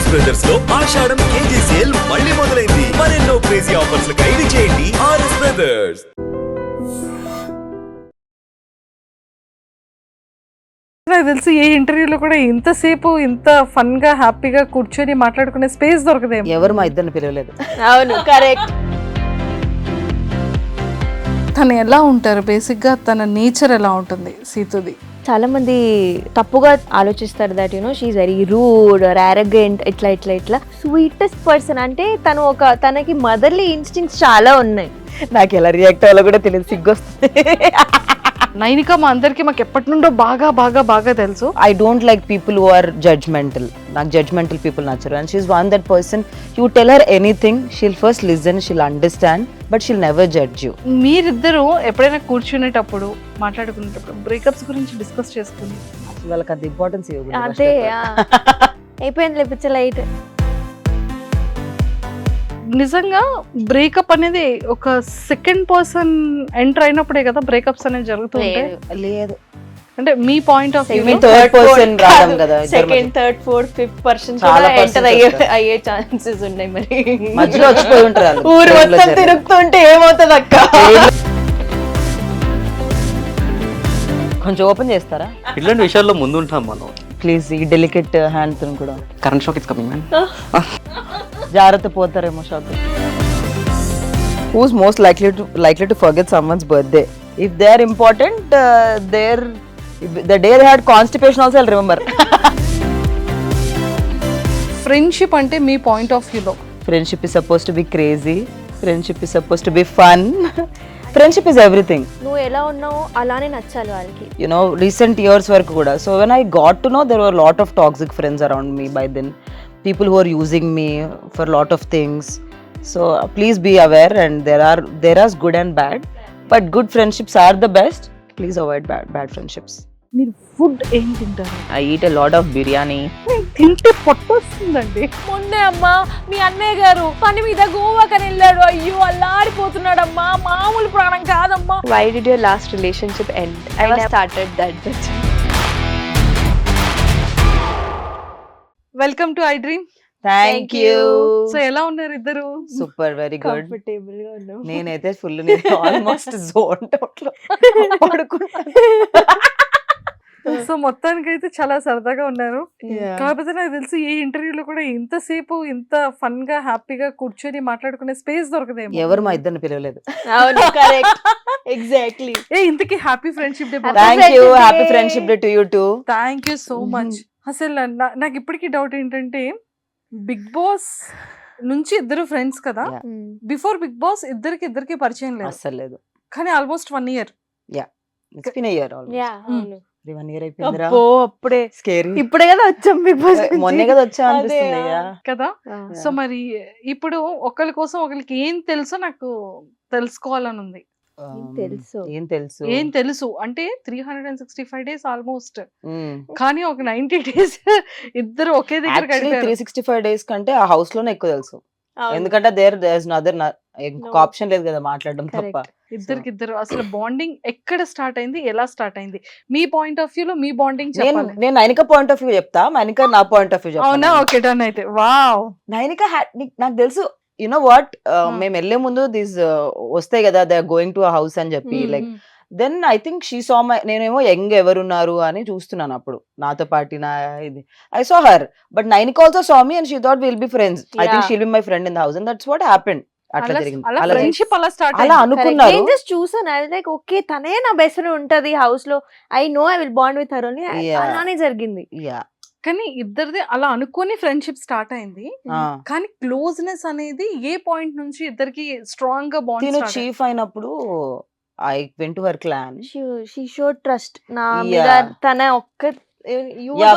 RS brothers లో ఆషాఢం KG sale మళ్ళీ మొదలైంది. మరెన్నో క్రేజీ ఆఫర్స్ ఖైదీ చేయండి ఆర్ఎస్ బ్రదర్స్. నాకు తెలిసి ఏ ఇంటర్వ్యూలో కూడా ఇంతసేపు ఇంత ఫన్ గా హ్యాపీగా కూర్చొని మాట్లాడుకునే స్పేస్ దొరకదేమో. ఎవరు మా ఇద్దరిని పిలవలేదు. అవును, కరెక్ట్. తను ఎలా ఉంటారు, బేసిక్ గా తన నేచర్ ఎలా ఉంటుంది సీతుది? చాలా మంది తప్పుగా ఆలోచిస్తారు that you know she's very rude or arrogant, ఇట్లా ఇట్లా ఇట్లా. స్వీటెస్ట్ పర్సన్ అంటే తనకి మదర్లీ ఇన్స్టింక్ట్స్ చాలా ఉన్నాయి. నాకు ఎలా రియాక్ట్ అవ్వాలో కూడా తెలియదు, సిగ్గొస్తుంది. నైనిక మా అందరికి మాకు ఎప్పటి నుండో బాగా బాగా బాగా తెలుసు. I don't like people who are judgemental. నాకు జడ్జ్మెంటల్ పీపుల్ నచ్చరు. And she's one that person, you tell her anything, she'll first listen, she'll understand, but she'll never judge you. మీరిద్దరు ఎప్పుడైనా కూర్చునేటప్పుడు మాట్లాడుకునేటప్పుడు బ్రేకప్స్ గురించి డిస్కస్ చేసుకుని అసలు వాళ్ళకి అంత ఇంపార్టెన్స్ ఇవ్వదు. అదే అయిపోయింది లేపించే లైట్. నిజంగా బ్రేకప్ అనేది ఒక సెకండ్ పర్సన్ ఎంటర్ అయినప్పుడే కదా బ్రేకప్స్ అనేది జరుగుతుంటాయి. లేదు అంటే మీ point of view third person రావడం కదా, second, third, fourth, fifth person చాలా ఎంటర్ persons అయ్యే ఛాన్సెస్ ఉన్నాయి. మరి మధ్యలో వచ్చిపోయి ఉంటారు. ఊరు మొత్తం తిరుగుతుంటే ఏమవుతుంది అక్క? కొంచెం ఓపెన్ చేస్తారా ఇట్లాంటి విషయాల్లో ముందు ఉంటాం మనం. ప్లీజ్? ఈ డెలికేట్ హ్యాండ్ తో కూడా current shock is coming man. జాగ్రత్త, పోతారేమో shock. Who's most likely to forget someone's birthday? If they're important, the day they had constipation also I'll remember. Friendship అంటే మీ పాయింట్ ఆఫ్ వ్యూలో Friendship is supposed to be crazy. Friendship is supposed to be fun. Friendship is everything. నువ్వు ఎలా ఉన్నావు అలానే నచ్చాలి వాళ్ళకి. You know, recent years వరకు కూడా. So when I got to know, there were a lot of toxic friends around me by then. People who are using me for a lot of things. So please be aware, and there are good and bad, but good friendships are the best. Please avoid bad friendships. మీరు food ఏం తింటారు? I eat a lot of biryani. తింటే పొట్టొస్తుందండి. మొన్నే అమ్మా మీ అన్నయ్య గారు పని మీద గోవాకని వెళ్ళాడు. అయ్యో అల్లాడిపోతున్నాడమ్మా, మామూలు ప్రాణం కాదమ్మా. Why did your last relationship end? I never started that bitch. Welcome to I dream. Thank you. So ఎలా ఉన్నారు ఇద్దరు? Super, very good. కంఫర్టబుల్ గా ఉన్నావు. నేనైతే ఫుల్ ఆల్మోస్ట్ జోన్ అవుట్ లో పడుకున్నాను. సో మొత్తానికి అయితే చాలా సరదాగా ఉన్నారు. Yeah. కాకపోతే నాకు తెలిసి ఏ ఇంటర్వ్యూలో కూడా ఇంతసేపు ఇంత ఫన్ గా హ్యాపీగా కూర్చొని మాట్లాడుకునే స్పేస్ దొరకదేమో. ఎవరు మా ఇద్దరిని పిలవలేదు. అవును, కరెక్ట్. ఎగ్జాక్ట్లీ. ఇంతకీ happy friendship day. Thank you. Happy friendship day to you too. Thank you so much. అసలు నాకు ఇప్పటికీ డౌట్ ఏంటంటే, బిగ్ బాస్ నుంచి ఇద్దరు ఫ్రెండ్స్ కదా, బిఫోర్ బిగ్ బాస్ ఇద్దరికి పరిచయం లేదు అస్సలు లేదు. కానీ almost 1 year. It's been a year almost. Yeah, అవును. 1 year అయిపోయిందిరా. అబ్బో, అప్పుడే స్కేరీ. ఇప్పుడే కదా వచ్చాం బిగ్ బాస్. మొన్నే కదా వచ్చా అనిపిస్తుంది. అదే, Yeah. కదా. సో మరి ఇప్పుడు ఒకరి కోసం ఒకరికి ఏం తెలుసో నాకు తెలుసుకోవాలని ఉంది. ఏం తెలుసు అంటే 365 days ఆల్మోస్ట్, కానీ ఒక 90 days ఇద్దరు ఒకే దగ్గర గడిపారు. 365 days కంటే ఆ హౌస్ లోనే ఎక్కువ తెలుసు. ఎందుకంటే దేర్ ఇంకొక ఆప్షన్ లేదు కదా మాట్లాడడం తప్ప. ఇద్దరు అసలు బాండింగ్ ఎక్కడ స్టార్ట్ అయింది, ఎలా స్టార్ట్ అయింది? మీ పాయింట్ ఆఫ్ వ్యూ లో మీ బాండింగ్ చెప్పాలి. నేను నైనిక పాయింట్ ఆఫ్ వ్యూ చెప్తా, నైనిక నా పాయింట్ ఆఫ్ వ్యూ చెప్తా. అవునా? ఓకే, డన్ అయితే. వావ్, నైనిక నాకు తెలుసు. యు నో వాట్, మేము వెళ్లే ముందు దీస్ వస్తాయి కదా, they are going to a house అని చెప్పి, like then I think she saw my, నేనేమో యంగ్ ఎవరున్నారు అని చూస్తున్నాను అప్పుడు నాతో పాటు నా ఇది. I saw her, but Nainika also saw me and she thought will be friends. I think she'll be my friend in the house and that's what happened. అట్లా జరిగింది. ఫ్రెండ్షిప్ అలా స్టార్ట్ అలా అనుకున్నారు. నేను జస్ట్ చూసాను, ఐ లైక్ ఓకే తనే నా best friend ఉంటది హౌస్ లో, I know I will bond with her only. అలానే జరిగింది. కానీ ఇద్దరిది అలా అనుకుని ఫ్రెండ్షిప్ స్టార్ట్ అయింది. కానీ క్లోజ్నెస్ అనేది ఏ పాయింట్ నుంచి ఇద్దరికి స్ట్రాంగ్ గా బాండ్? చీఫ్ అయినప్పుడు I went to her clan. She showed trust. నా మీద తన ఒక్క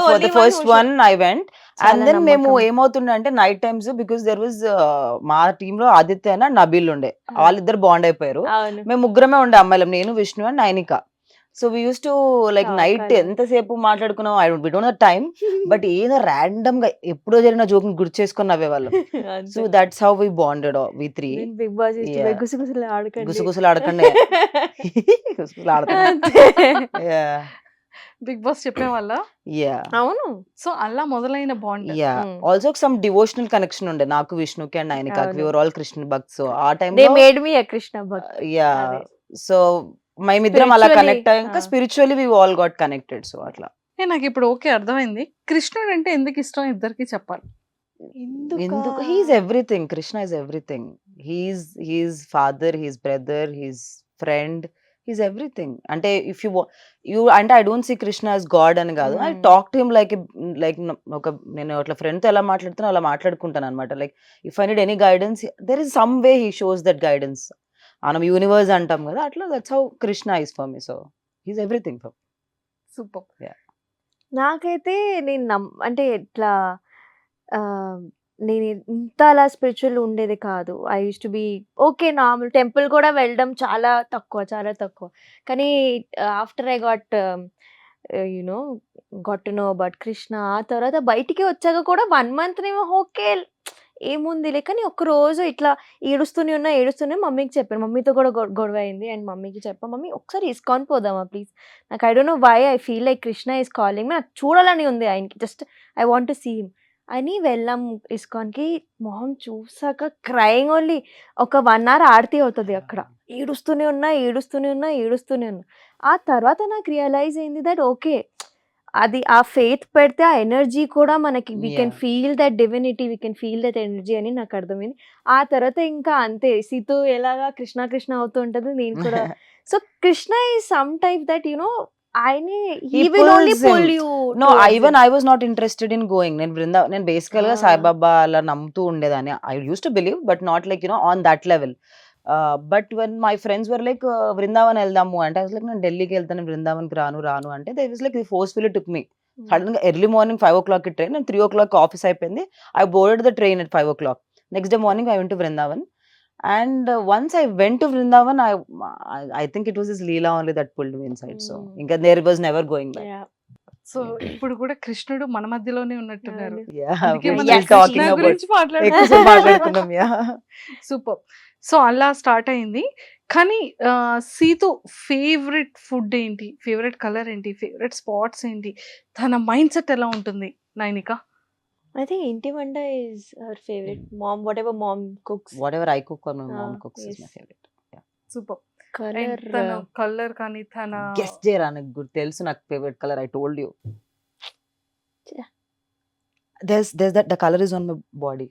for the first one I went, and then మేము ఏమవుతుండే night times, because there was మా టీమ్ లో ఆదిత్య అండ్ నబీల్ ఉండే, వాళ్ళిద్దరు బాండ్ అయిపోయారు. మేము ముగ్గురమే ఉండే అమ్మాయిలం, నేను, Vishnu and Nainika. So we use to like night ఎంతసేపు మాట్లాడుకున్నాం, we don't know time, but ఏదో ర్యాండమ్ గా ఎప్పుడో జరిగిన జోక్ గుర్తు చేసుకుని నవ్వేవాళ్ళం. So that's how we bonded we three. Bigg Boss గుసగుసలు ఆడకండి, గుసగుసలు ఆడకండి, గుసగుసలు ఆడకండి. బిగ్ బాస్ చెప్పే వాళ్ళ యా అవును. సో అలా మొదలైన bond. Yeah also some devotional connection ఉండే నాకు విష్ణుకి అండ్ నైనికాకి. అవును. We were all Krishna bhakt. So ఆ దే టైంలో made me a Krishna bhakt. Yeah అదే. సో మేమిద్దరం అలా Spiritually, కనెక్ట్ అయ్యాక spiritually we all got connected. So అట్లా నాకు ఇప్పుడు ఓకే అర్థమైంది. కృష్ణుడు అంటే ఎందుకు ఇష్టం ఇద్దరికి చెప్పాలి. ఎందుకు he's everything. Krishna is everything. He's father, he's brother, he's friend, he's everything. అంటే ఇఫ్ యూ అంటే I don't see Krishna as God అని కాదు. I talk to him like ఒక నేను అట్లా ఫ్రెండ్ తో ఎలా మాట్లాడుతున్నా అలా మాట్లాడుకుంటాను అనమాట. Like if I need any guidance there is some way he shows that guidance. మనం యూనివర్స్ అంటాం కదా, అట్లా that's how Krishna is for me. So he's everything for. Super. నాకైతే నేను అంటే ఇట్లా నేను ఇంత అలా స్పిరిచువల్ ఉండేది కాదు. I use to be okay normal. Temple కూడా వెళ్ళడం చాలా తక్కువ. కానీ after I got to know about Krishna, ఆ తర్వాత బయటికి వచ్చాక కూడా 1 month నేమో ఓకే ఏముందిలే. కానీ ఒక్కరోజు ఇట్లా ఏడుస్తూనే మమ్మీకి చెప్పాను. మమ్మీతో కూడా గొడవ అయింది. అండ్ మమ్మీకి చెప్పా, మమ్మీ ఒకసారి ఇస్కాన్ పోదామా ప్లీజ్, నాకు I don't know why I feel like Krishna is calling, నాకు చూడాలని ఉంది ఆయనకి, just I want to see him అని వెళ్ళాం ఇస్కాన్కి. మొహం చూసాక క్రయింగ్ ఓన్లీ. ఒక 1 hour ఆరతి అవుతుంది అక్కడ. ఏడుస్తూనే ఉన్నా. ఆ తర్వాత నాకు రియలైజ్ అయింది దట్ ఓకే, అది ఆ ఫెయిత్ పెడితే ఆ ఎనర్జీ కూడా మనకి we can feel that divinity, we can feel that energy అని నాకు అర్థమైంది. ఆ తర్వాత ఇంకా అంతే, సీతు ఎలాగా కృష్ణ అవుతూ ఉంటుంది, నేను కూడా. So Krishna is some type that ఆయనే he will only pull you. No, I was not interested in going. నేను బేసికల్ గా సాయిబాబా అలా నమ్ముతూ ఉండేదాన్ని. I use to believe but not like on that level. But when my friends were like Vrindavan వెళ్దాము అంటే, like నేను ఢిల్లీకి వెళ్తాను, వృందావన్కి రాను అంటే they was like forcefully took me. Sudden గా ఎర్లీ మార్నింగ్ 5 o'clock ట్రైన్, నేను 3 o'clock ఆఫీస్ అయిపోయింది. I boarded the train at 5 o'clock. Next day morning I went to Vrindavan. And once I went to Vrindavan, I think it was his Leela only that pulled me inside. So inka there was never going back. Yeah. So ఇప్పుడు కూడా కృష్ణుడు మన మధ్యలోనే ఉన్నట్టున్నారు. Yeah, అందుకే we're మనం still talking Krishna about. గురించి ఎక్కువసేపు మాట్లాడుతున్నాం. Yeah. సూపర్. సో అలా స్టార్ట్ అయింది. కానీ సీతు ఫేవరెట్ ఫుడ్ ఏంటి, ఫేవరెట్ కలర్ ఏంటి, ఫేవరెట్ స్పాట్స్ ఏంటి, తన మైండ్ సెట్ ఎలా ఉంటుంది నైనిక? I think ఇంటి వంట is her favorite. Mom, whatever mom cooks. Whatever I cook or my mom cooks is my favorite. Super. Color. తన కలర్ కానీ తన Guess చేయరా, నాకు గుర్తు తెలుసు నాకు favourite colour. I told you. Yeah. There's that the color is on my body.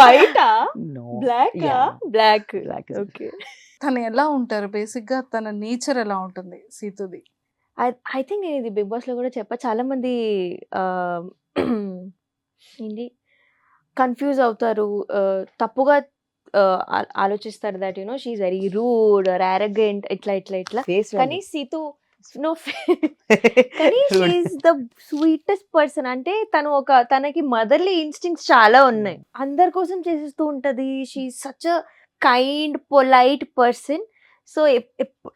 White ఆ? No. Black ఆ? Yeah. Black. Black is Okay. తను ఎలా ఉంటారు బేసిక్ గా, తన నేచర్ ఎలా ఉంటుంది సీతుది? ఐ థింక్ నేను ఇది బిగ్ బాస్ లో కూడా చెప్పా. చాలా మంది ఏంటి కన్ఫ్యూజ్ అవుతారు, తప్పుగా ఆలోచిస్తారు that she's very rude or arrogant ఇట్లా. Face కానీ సీతు నో, కానీ షీఈ్ ద స్వీటెస్ట్ పర్సన్. అంటే తనకి మదర్లీ ఇన్స్టింక్ట్స్ చాలా ఉన్నాయి, అందరి కోసం చేసేస్తూ ఉంటది. She such a kind polite person. So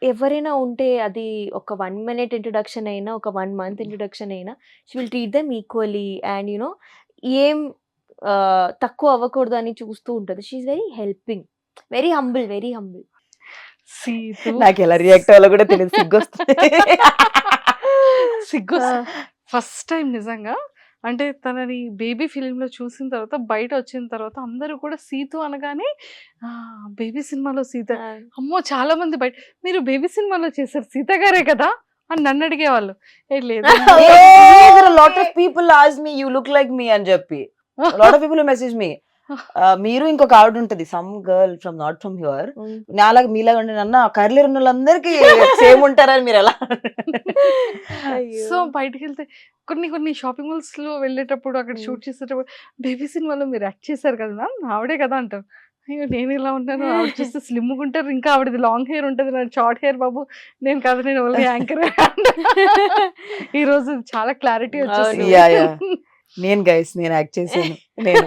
ఎవరైనా ఉంటే అది ఒక 1 minute ఇంట్రొడక్షన్ అయినా, ఒక 1 month ఇంట్రొడక్షన్ అయినా, she will treat them equally. And ఏం తక్కువ అవ్వకూడదు అని చూస్తూ ఉంటుంది. She's very helping, very humble. Sithu నాకు ఎలా రియాక్ట్ అవ్వాలో కూడా తెలియదు. సిగ్గు ఫస్ట్ టైం నిజంగా. అంటే తనని బేబీ ఫిలింలో చూసిన తర్వాత, బయట వచ్చిన తర్వాత అందరూ కూడా సీతు అనగానే బేబీ సినిమాలో సీత, అమ్మో చాలా మంది బయట మీరు బేబీ సినిమాలో చేశారు సీత గారే కదా అని నన్ను అడిగేవాళ్ళు. లేదు lot of people ask me you look like me అని చెప్పి. Lot of people message me. మీరు ఇంకొక ఆవిడ ఉంటది, some girl from not from here, నాలాగా మీలాగా ఉండే నన్న కర్లీ ఉన్న వాళ్ళందరికీ సేమ్ ఉంటారని మీరు ఎలా. సో బయటకు వెళ్తే కొన్ని షాపింగ్ మాల్స్ లో వెళ్ళేటప్పుడు, అక్కడ షూట్ చేసేటప్పుడు బేబీ సినిమాలో మీరు యాక్ట్ చేశారు కదా మ్యామ్, ఆవిడే కదా అంటారు. అయ్యో నేను ఇలా ఉంటాను, ఆవిడ చూస్తే స్లిమ్ ఉంటారు, ఇంకా ఆవిడది లాంగ్ హెయిర్ ఉంటుంది, నాకు షార్ట్ హెయిర్ బాబు, నేను కదా, నేను ఓన్లీ యాంకర్. ఈ రోజు చాలా క్లారిటీ వచ్చేసింది. నేను యాక్ట్ చేశాను నేను.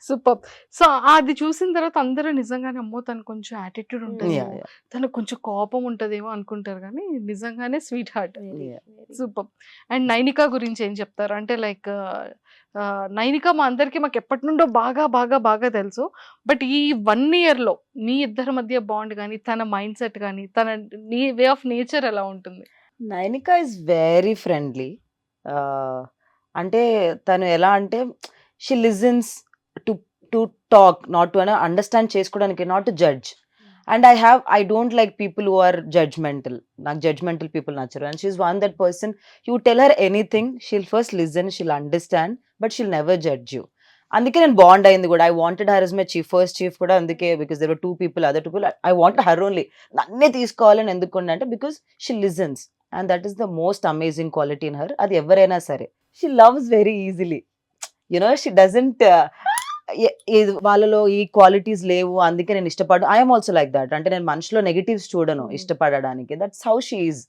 సూపర్. సో అది చూసిన తర్వాత అందరూ నిజంగానే అమ్మో తను కొంచెం యాటిట్యూడ్ ఉంటుంది, Yeah, yeah, తనకు కొంచెం కోపం ఉంటదేమో అనుకుంటారు కానీ నిజంగానే sweet heart. yeah. Super. And Nainika గురించి ఏం చెప్తారు? అంటే లైక్ నైనిక మా అందరికి మాకు ఎప్పటి నుండో బాగా బాగా బాగా తెలుసు. బట్ ఈ 1 year లో మీ ఇద్దరి మధ్య బాండ్ కానీ తన మైండ్ సెట్ కానీ తన వే ఆఫ్ నేచర్ ఎలా ఉంటుంది? Nainika is very friendly. అంటే తను ఎలా అంటే she listens to to talk, not to understand చేసుకోవడానికి, not to judge. And I don't like people who are judgemental. నాకు జడ్జ్మెంటల్ పీపుల్ నచ్చరు. And she's one that person, you tell her anything, she'll first listen, she'll understand, but she'll never judge you. అందుకే నేను bond అయింది కూడా. I wanted her is my first chief కూడా అందుకే, because there were 2 people, other 2 people. I wanted her only. నన్నే తీసుకోవాలని ఎందుకు అంటే because she listens, and that is the most amazing quality in her. అది ఎవరైనా సరే. She loves very easily, you know, she doesn't వాళ్ళలో ఈ క్వాలిటీస్ లేవు అందుకే నేను ఇష్టపడు. I'm also like that. అంటే నేను మనిషిలో నెగిటివ్స్ చూడను ఇష్టపడడానికి. That's how she is.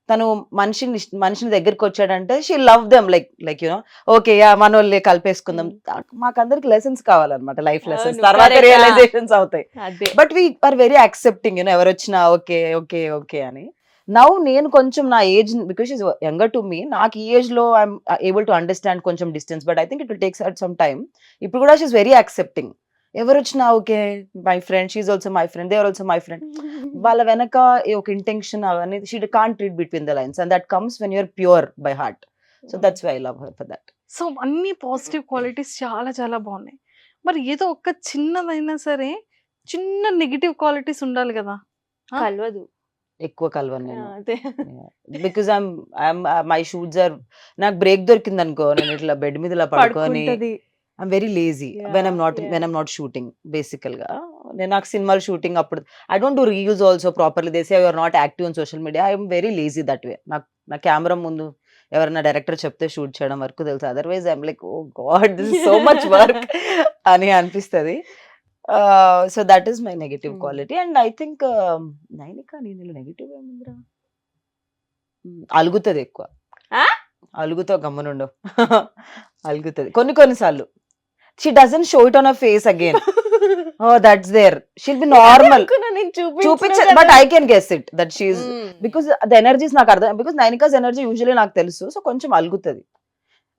తను మనిషిని దగ్గరికి వచ్చాడంటే she love them like you know, okay yeah మన వాళ్ళే కలిపేసుకుందాం. మాకందరికి లెసన్స్ కావాలన్నమాట, లైఫ్ లెసన్స్. అవును, తర్వాత correct. రియలైజేషన్స్ అవుతాయి. అదే but we are very accepting, you know, ఎవరు వచ్చినా ఓకే ఓకే ఓకే అని. నౌ నేను కొంచెం నా age, because is younger to me, నాకు ఈ ఏజ్ లో ఐఎమ్ ఏబుల్ టు అండర్స్టాండ్ కొంచెం distance, but I think it will takes at some time. ఇప్పుడు కూడా షీఈస్ వెరీ యాక్సెప్టింగ్. ఎవరు వచ్చినా okay my friend, she's also my friend, they are also my friend. వాళ్ళ వెనక ఒక ఇంటెన్షన్ అవన్నీ, she can't read between the lines, and that comes when you're pure by heart. So that's why I love her for that. So అన్ని positive qualities చాలా చాలా బాగున్నాయి. మరి ఏదో ఒక చిన్నదైనా సరే చిన్న నెగిటివ్ క్వాలిటీస్ ఉండాలి కదా? కలవదు. ఎక్కువ కలవను నేను. అదే బికాస్ మై షూట్స్ ఆర్, నాకు బ్రేక్ దొరికింది అనుకో, నేను ఇట్లా బెడ్ మీద ఇలా పడుకొని పడుకుంటది. I'm very lazy when I'm not shooting. బేసికల్ గా నాకు సినిమాలు షూటింగ్ అప్పుడు I don't do reels also properly. They say you are not active on social media. I'm very lazy that way. నాకు నా కెమెరా ముందు ఎవరైనా డైరెక్టర్ చెప్తే షూట్ చేయడం వరకు తెలుసు. Otherwise I'm like oh god this is so much work అని అనిపిస్తుంది. So that is my negative quality. And I think Nainika నేను నెగటివ్ ఏముందిరా, అలుగుతుంది ఎక్కువ. అలుగుతో గమ్మునుండు. అలుగుతుంది కొన్నిసార్లు. She doesn't show it on her face again. Oh, that's there. She'll be normal. చూపించ, but I can guess it that she's, because the energy is నాకు అర్థం, because Nainika's energy usually నాకు తెలుసు. సో కొంచెం అలుగుతుంది.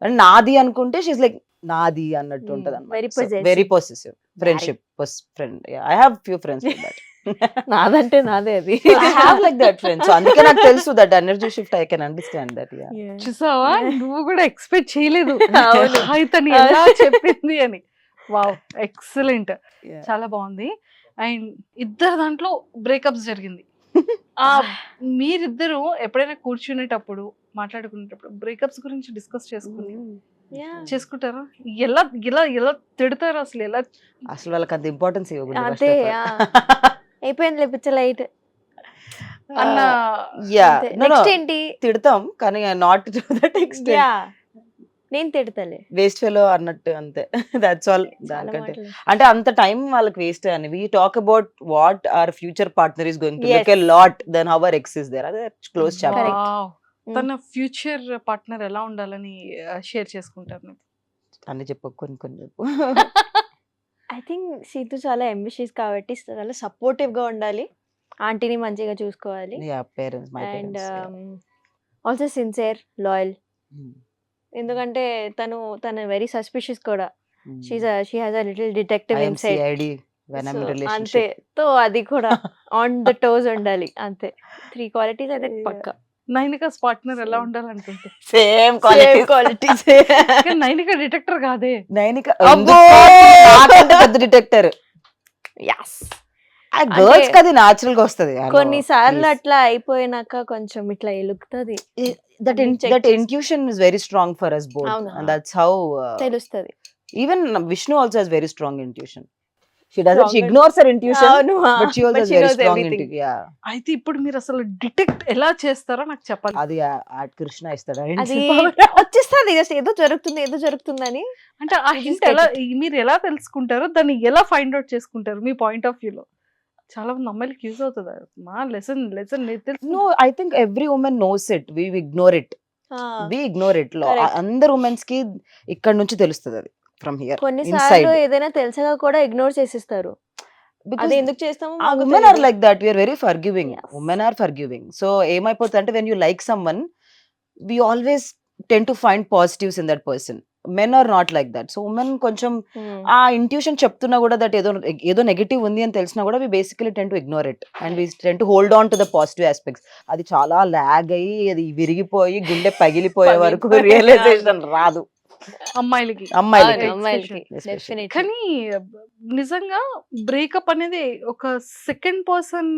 అండ్ నాది అనుకుంటే she's like నాది అన్నట్టు ఉంటది అన్నమాట. Very possessive. Friendship friend. I have few friends like that. నాదంటే నాదే అది. I have like that friends. So అందుకే నాకు తెలుసు that energy shift I can understand that. Yeah. చూసావా, నువ్వు కూడా ఎక్స్పెక్ట్ చేయలేదు అవును. తను ఎలా చెప్పింది అని. Wow, excellent. Yeah. చాలా బాగుంది. అండ్ ఇద్దరు దాంట్లో బ్రేకప్స్ జరిగింది. ఆ మీరిద్దరు ఎప్పుడైనా కూర్చునేటప్పుడు మాట్లాడుకునేటప్పుడు బ్రేకప్స్ గురించి డిస్కస్ చేసుకుంటారా? ఎలా ఎలా ఎలా తిడతారు అసలు? ఎలా అసలు వాళ్ళకి అంత ఇంపార్టెన్స్ ఇవ్వకూడదు. అదే అయిపోయింది పిచ్చ లైట్ అన్న నెక్స్ట్ ఏంటి తిడతాం కానీ not to that extent. Yeah నేను తిడతలే, వేస్ట్ ఫెలో అన్నట్టు అంతే. That's all. దానికంటే అంటే అంత టైం వాళ్ళకి వేస్ట్ అని. We talk about what our future partner is going to look a lot then how our ex is there. అదే క్లోజ్ చాప్టర్. Wow. తన ఫ్యూచర్ పార్ట్నర్ ఎలా ఉండాలని షేర్ చేసుకుంటారు? అన్ని చెప్పు, కొన్ని చెప్పు. ఐ థింక్ సీతు చాలా అంబిషియస్ కాబట్టి చాలా సపోర్టివ్ గా ఉండాలి, ఆంటీని మంచిగా చూసుకోవాలి, parents, my and parents. Also sincere, loyal. ఎందుకంటే తను వెరీ సస్పిషియస్ కూడా. She has a little detective inside. CID when I'm in అంతే. relationship. తో అది కూడా ఆన్ ద టోస్ ఉండాలి. అంతే 3 క్వాలిటీస్ అయితే పక్కా. నైనికాస్ పార్ట్నర్ ఎలా ఉండాలనుకుంటే? Same qualities. కానీ నైనిక డిటెక్టర్ కాదే. నైనిక అబ్బో! నాకంటే పెద్ద డిటెక్టర్. Yes. ఆ గర్ల్స్ కి అది న్యాచురల్ గా వస్తది. కొన్నిసార్లు అట్లా అయిపోయినాక కొంచెం ఇట్లా ఎలుగుతుంది, that intuition is very strong for us both. అవును. And that's how తెలుస్తుంది. even Vishnu also has very strong intuition. She ignores her intuition, అవును, but she also has very strong intuition. Yeah. అయితే ఇప్పుడు మీరు అసలు డిటెక్ట్ ఎలా చేస్తారో నాకు చెప్పాలి. అది కృష్ణ ఇస్తాడా? అది వచ్చేస్తుంది జస్ట్ ఏదో జరుగుతుందని. అంటే ఆ హింట్ ఎలా మీరు ఎలా తెలుసుకుంటారో, దాన్ని ఎలా ఫైండ్ అవుట్ చేసుకుంటారు మీ పాయింట్ ఆఫ్ వ్యూలో? చాలా మంది అమ్మాయిలకి యూజ్ అవుతుంది మా lesson No, I think every woman knows it. We ignore it. We ignore it. Correct. అందరు ఉమెన్స్ కి ఇక్కడ నుంచి తెలుస్తుంది అది ఫ్రమ్ హియర్ కొన్నిసార్లు ఇన్సైడ్. ఏదైనా తెలిసగా కూడా ఇగ్నోర్ చేసిస్తారు. అది ఎందుకు చేస్తామో మాకు ఉమెన్ ఆర్ తెలీదు. Like that, we're very forgiving. Yes. Women are forgiving. So ఏమైపోతుంది అంటే when you like someone we always tend to find positives in that person. Men are not like that. So women కొంచెం Hmm. ఆ intuition చెప్తున్నా కూడా that ఏదో negative ఉంది అని తెలిసినా కూడా we basically tend to ignore it and we tend to hold on to the positive aspects. అది చాలా లాగ్ అయ్యి అది విరిగిపోయి గుండె పగిలిపోయే వరకు పగిలిపోయి రియలైజేషన్ రాదు అమ్మాయిలకి. అమ్మాయిలకి. అమ్మాయిలకి Especially. డెఫినెట్లీ. కానీ నిజంగా బ్రేకప్ అనేది ఒక సెకండ్ పర్సన్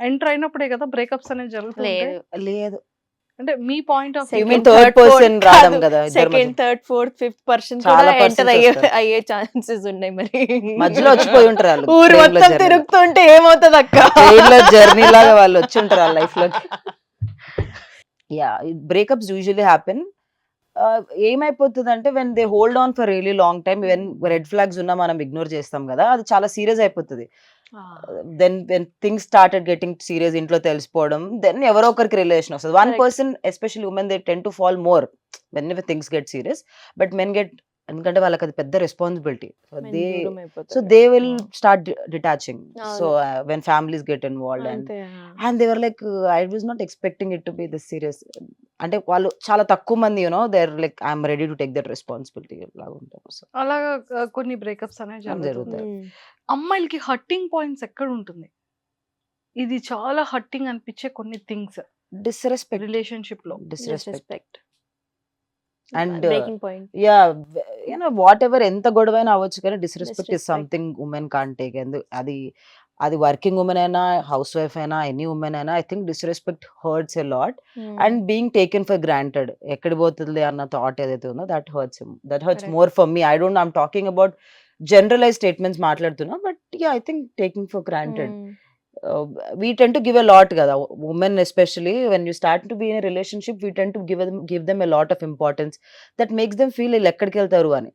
ఎంటర్ అయినప్పుడే కదా బ్రేకప్స్ అనేది జరుగుతుంది. లేదు. లేదు, అంటే మీ point of You mean Second, third third, person fourth రావడం కాదు. కదా ఇద్దరి సెకండ్, మధ్య. థర్డ్, ఫోర్త్, ఫిఫ్త్ పర్సన్ చాలా కూడా ఎంటర్ persons వస్తారు. అయ్యే ఛాన్సెస్ ఉన్నాయి మరి. మధ్యలో వచ్చిపోయి ఉంటారు వాళ్ళు. ఊరు train లో మొత్తం journey. తిరుగుతుంటే ఏమవుతుంది అక్క? Train లో జర్నీ లాగా వాళ్ళు వచ్చి ఉంటారు వాళ్ళ లైఫ్ లోకి. Yeah, breakups usually happen. ఏమైపోతుంది అంటే when they hold on for really long time, when red flags ఉన్నా మనం ఇగ్నోర్ చేస్తాం కదా, అది చాలా సీరియస్ అయిపోతుంది. Then when things started getting serious, ఇంట్లో తెలిసిపోవడం, దెన్ ఎవరో ఒకరికి రిలేషన్ వస్తుంది. One Correct. Person especially women they tend to fall more whenever things get serious. But men get, ఎందుకంటే వాళ్ళకి అది పెద్ద రెస్పాన్సిబిలిటీ. దూరం అయిపోతారు. So they will start detaching. అవును. So when families get involved అంతే. and they were like I was not expecting it to be this serious. అంటే వాళ్ళు చాలా తక్కువ మంది they're like I'm ready to take that responsibility లాగా ఉంటారు. So అలాగా కొన్ని బ్రేకప్స్ అనేవి జరుగుతాయి. జరుగుతాయి. Hmm. అమ్మాయిలకి హట్టింగ్ పాయింట్స్ ఎక్కడ ఉంటుంది? ఇది చాలా హట్టింగ్ అనిపించే కొన్ని థింగ్స్ డిస్రెస్పెక్ట్, రిలేషన్షిప్ లో. Disrespect Disrespect. and Breaking point. Whatever ఎంత గొడవైనా అవ్వచ్చు కానీ disrespect is Disrespect. Something women can't take. అది అది వర్కింగ్ ఉమెన్ అయినా హౌస్ వైఫ్ అయినా ఎనీ ఉమెన్ అయినా I think disrespect hurts a lot. Hmm. And being taken for granted, ఎక్కడ పోతుంది అన్న థాట్ ఏదైతే ఉందో that hurts Correct. More for me. I'm talking about generalize statements మాట్లాడుతున్నా, but I think taking for granted. Hmm. We tend to give a lot kada, women especially when you start to be in a relationship, we tend to give them a lot of importance that makes them feel like ekkadiki veltaru ani.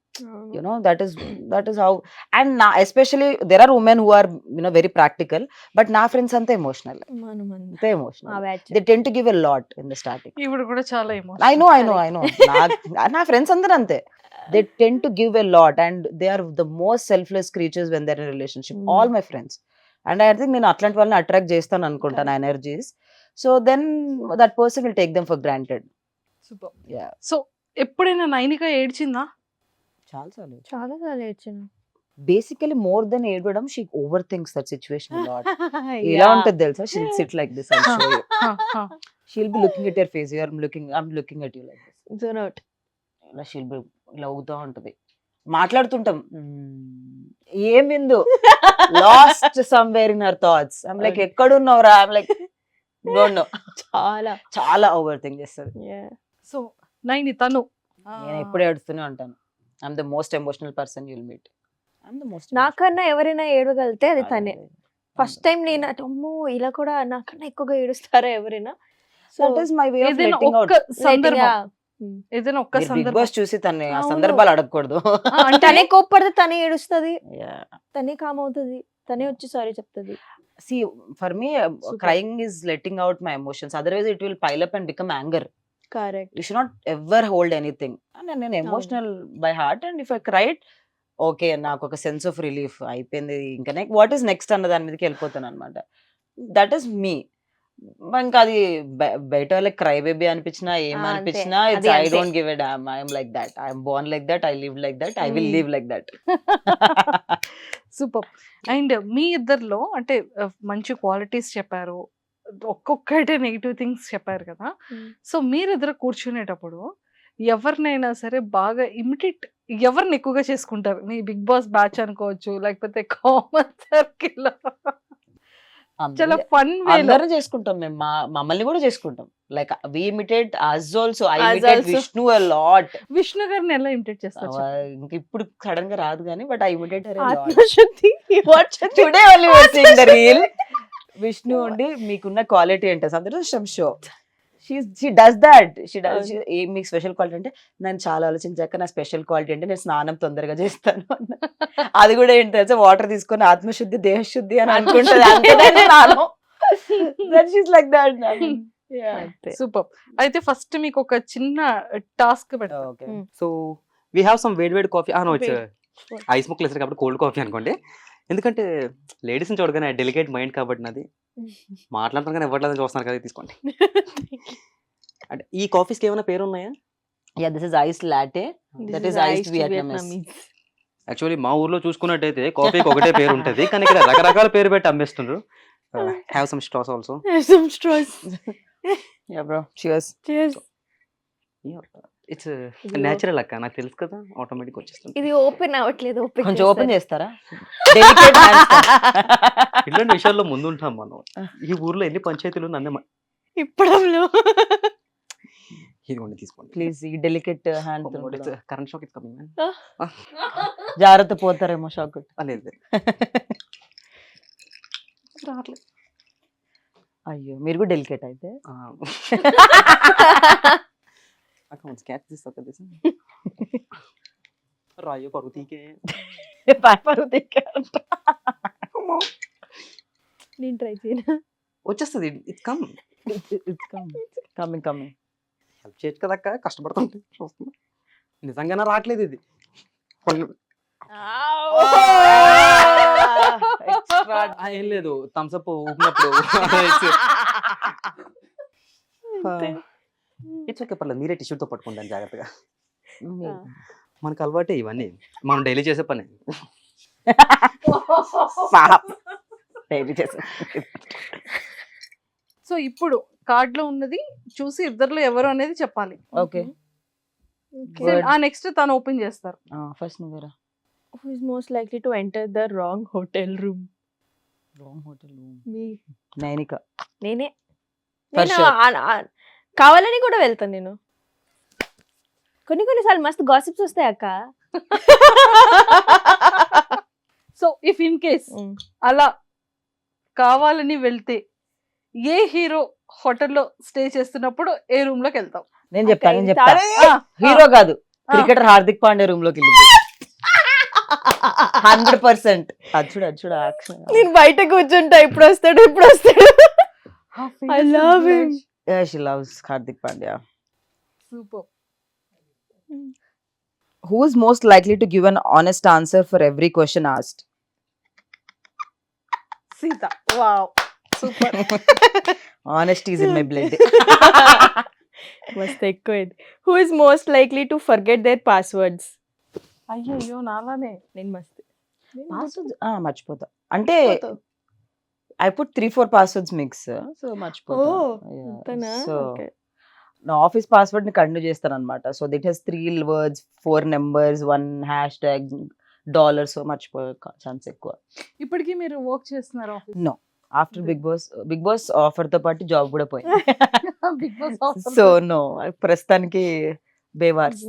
That is how. And especially there are women who are very practical, but na friends ante emotional, ante ఆ emotional. batch. They tend to give a lot in the starting. ఇప్పుడు కూడా చాలా I know na friends andaru ante, they tend to give a lot and they are the most selfless creatures when they're in a relationship. All my friends, and I think నేను అట్లాంటి వాళ్ళని attract చేస్తాను అనుకుంటాను energies. So then that person will take them for granted. Super. Yeah, so ఎప్పుడైనా నైనిక ఏడ్చిందా? చాలా సార్లు. చాలా చాలా ఏడ్చాను. బేసికలీ మోర్ దెన్ ఏడవడం, she overthinks that situation lot. ఎలా ఉంటుంది తెలుసా, she'll sit like this and show you. She'll be looking at your face, you are looking at you like this. Zone out. ఇలా she'll be ఇలా ఊగుతూ ఉంటుంది. మాట్లాడుతుంటాం, ఏమిందు lost somewhere in her thoughts. I'm like ఎక్కడున్నావురా, I'm like don't know. చాలా చాలా over think చేస్తుంది. Yeah. సో నైని తను నేను ఎప్పుడు ఏడుస్తూనే ఉంటాను. I'm the most emotional person you'll meet. I'm the most. నాకన్నా ఎవరైనా ఏడవగలితే అది తనే. ఫస్ట్ టైం నేను అమ్మో ఇలా కూడా నాకన్నా ఎక్కువగా ఏడుస్తారా ఎవరైనా? So that is my way of ఏదైనా లెట్టింగ్ అవుట్. ఒక్క సందర్భం, ఏదైనా ఒక్క బిగ్ సందర్భం బాస్ చూసి తన్ని ఆ అవును. సందర్భాలు అడగకూడదు. అంటే తనే కోప్పడితే తనే ఏడుస్తుంది, Yeah. తనే కామ్ అవుతుంది, తనే వచ్చి సారీ చెప్తుంది. See, for me, Super. crying is letting out my emotions. Otherwise, it will pile up and become anger. Correct. You should not ever hold anything. And నేను emotional by heart, and if I cried, okay, నాకు ఒక sense of relief అయిపోయింది, ఇంకా what is next అన్న దాని మీదకి వెళ్ళిపోతాను అనమాట. దట్ ఈస్ మీ. ఇంకా అది బయట వాళ్ళకి క్రై బేబీ అనిపించినా ఏం అంతే. అనిపించినా అది ఐ అంతే. Don't give a damn. I'm like that. I'm born like that. I live like that. I will live like that. Super. And మీ ఇద్దరిలో అంటే మంచి క్వాలిటీస్ చెప్పారు, ఒక్కొక్కటి నెగిటివ్ థింగ్స్ చెప్పారు కదా. సో మీరిద్దరు కూర్చునేటప్పుడు ఎవరినైనా సరే బాగా ఇమిటేట్ ఎవరిని ఎక్కువగా చేసుకుంటారు? మీ బిగ్ బాస్ బ్యాచ్ అనుకోవచ్చు, లేకపోతే కామన్ సర్కిల్, చాలా ఫన్ వేలో. అందరం చేసుకుంటాం మేము. మమ్మల్ని కూడా చేసుకుంటాం. Like we imitate us also. I Us imitate also. Vishnu a lot. Vishnu గారిని ఎలా ఇమిటేట్ చేస్తారు చెప్పండి? ఇంక ఇప్పుడు సడన్ గా రాదు కానీ, but I imitate her a lot. ఆత్మశుద్ధి. Today only we are seeing the reel. Vishnu ఉండి మీకున్న క్వాలిటీ అంటే సందర్భం షో. She does that. మీకు స్పెషల్ క్వాలిటీ అంటే, నేను చాలా ఆలోచించాక నా స్పెషల్ క్వాలిటీ అంటే నేను స్నానం తొందరగా చేస్తాను అన్న. అది కూడా ఏంటి తెలుసా, వాటర్ తీసుకొని ఆత్మశుద్ధి దేహశుద్ధి అని అనుకుంటుంది. అంతే స్నానం. She's like that. సూపర్. అయితే ఫస్ట్ మీకు ఒక చిన్న టాస్క్ పెడతా. Okay so we have some వేడి coffee no it's Wait. Ice ముక్కలు వేసారు కాబట్టి కోల్డ్ కాఫీ అనుకోండి. ఎందుకంటే లేడీస్ని చూడగానే డెలికేట్ మైండ్ కాబట్టి నాది మాట్లాడతాను కానీ ఇవ్వట్లేదని చూస్తున్నారు కదా తీసుకోండి. అంటే ఈ కాఫీస్కి ఏమైనా పేరు ఉన్నాయా? Yeah this is ice latte, that is iced Vietnamese. Actually మా ఊర్లో చూసుకున్నట్టయితే కాఫీకి ఒకటే పేరు ఉంటుంది కానీ ఇక్కడ రకరకాల పేరు పెట్టి అమ్మేస్తుండ్రు. Have some straws also. Some straws. Yeah bro cheers. Cheers. It's natural అక్క, నాకు తెలుసు కదా, ఆటోమేటిక్ వచ్చేస్తుంది. ఇది ఓపెన్ అవ్వట్లేదు. కొంచెం ఓపెన్ చేస్తారా? Delicate hands. ఇలాంటి విషయాల్లో ముందుంటాం మనం. ఈ ఊర్లో ఎన్ని పంచాయతీలు నన్నే ఇప్పడంలో ఇదిగోండి తీసుకోండి. ప్లీజ్ ఈ delicate hand current shock is coming man. జాగ్రత్త పోతారేమో షాక్. లేదు రావట్లేదు. అయ్యో మీరు కూడా డెలికేట్ అయితే. అక్క క్యాచ్ దిస్ అక్క దిస్ రాయో పరుతీకే నేను ట్రై చేయను. వచ్చేస్తుంది. It's come. కమింగ్ హెల్ప్ చేయొచ్చు కదా అక్క, కష్టపడుతుంటే చూస్తున్నా. నిజంగానే రావట్లేదు ఇది. ఏం లేదు థమ్స్అప్ ఊపినప్పుడు ఇట్స్ ఓకే పర్లేదు, మీరే టిష్యూతో పట్టుకుంటాను జాగ్రత్తగా. మనకు అలవాటే ఇవన్నీ, మనం డైలీ చేసే పని. సో ఇప్పుడు కార్డ్ లో ఉన్నది చూసి ఇద్దరులో ఎవరు అనేది చెప్పాలి. ఓకే ఆ నెక్స్ట్ తను ఓపెన్ చేస్తారు. ఫస్ట్ నువ్వేరా. Who is most likely to enter the wrong hotel room? Wrong hotel room. Me. Nainika. నేనే. For నేను sure. కావాలని కూడా వెళ్తాను నేను. కొన్నిసార్లు మస్తు గాసిప్స్ వస్తాయి అక్క. సో ఇఫ్ ఇన్ కేస్ అలా కావాలని వెళ్తే ఏ హీరో హోటల్లో స్టే చేస్తున్నప్పుడు ఏ రూమ్ లోకి వెళ్తాం? నేను చెప్తా అరే! హీరో కాదు, క్రికెటర్ హార్దిక్ పాండే రూమ్ లోకి వెళ్ళింది 100%. అది చూడ యాక్షన్. నేను బయట కూర్చుంటా, ఇప్పుడు వస్తాడు. I love him. Yeah, she loves Hardik Pandya. Super. Who is most likely to give an honest answer for every question asked? Sita. Wow super. Honesty is in my blood. మస్తు ఎక్కువ. Who is most likely to forget their passwords? అయ్యో నాలానే. నేను మస్తు Passwords మర్చిపోతా. అంటే I put 3-4 passwords mix, so మర్చిపోతా. అంతనా? So Okay. నా office password ని కంటిన్యూ చేస్తాను అనమాట. So it has 3 words, 4 numbers, 1 hashtag $, so మర్చిపోయే ఛాన్స్ ఎక్కువ. ఇప్పటికీ మీరు వర్క్ చేస్తున్నారు office? No, after Bigg Boss offer తో పాటు జాబ్ కూడా పోయింది. Big boss. సో నో, ప్రస్తుతానికి బేవార్స్.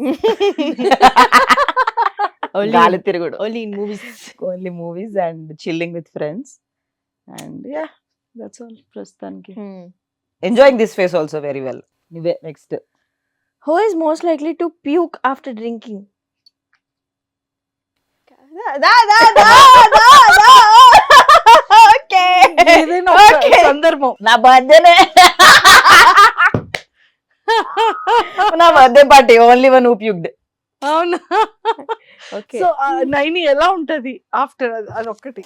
గాలి తిరుగుడు. Only in movies. Only movies and chilling with friends and yeah that's all ప్రస్తుతానికి. Enjoying this phase also very well. నువ్వే next. Who is most likely to puke after drinking? Okay. ఏదైనా ఒక Okay. సందర్భం. నా బర్త్డేనే. నా బర్త్డే పార్టీ ఓన్లీ వన్ ఊప్యుక్డ్. అవునా? Okay. So Naini ఎలా ఉంటది ఆఫ్టర్ అదొక్కటి?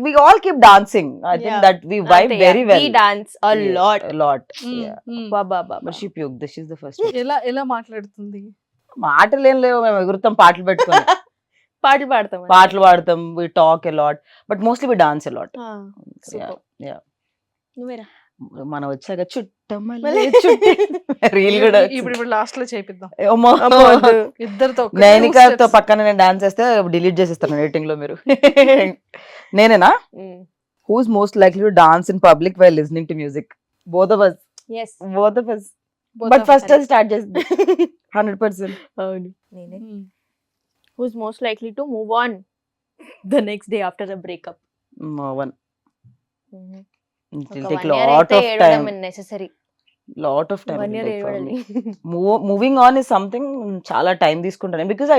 We all keep dancing. I think Yeah. that we vibe Ante, very yeah. well. We dance a Yeah, lot. a lot. Mm, Yeah. mm. Baba. But she puked. She's the first one. ఎలా మాట్లాడుతుంది? మాటలు ఏం లేవు, మేము ఎగురుతాం పాటలు పెట్టుకొని. పాటలు పాడతాం. పాటలు పాడతాం. We talk a lot, but mostly we dance a lot. Super. Yeah. నువ్వేరా? మనం వచ్చాక మళ్ళీ రీల్ కూడా ఇప్పుడు లాస్ట్ లో చేపిద్దాం అమ్మో. ఇద్దరితో. నైనికాతో పక్కన నేను డాన్స్ చేస్తే డిలీట్ చేసేస్తాను ఎడిటింగ్ లో మీరు. నేనేనా? Who's most likely to dance in public while listening to music? Both of us. Yes. Both of us. But first I'll start just 100%. అవును నేనే. Who's most likely to move on the next day after a breakup? One. It will ఒక take 1 year lot అయితే of ఏడవడం time. necessary. Lot of time. 1 it will year take for ఏడవాలి. me. Moving on is something చాలా time తీసుకుంటాను because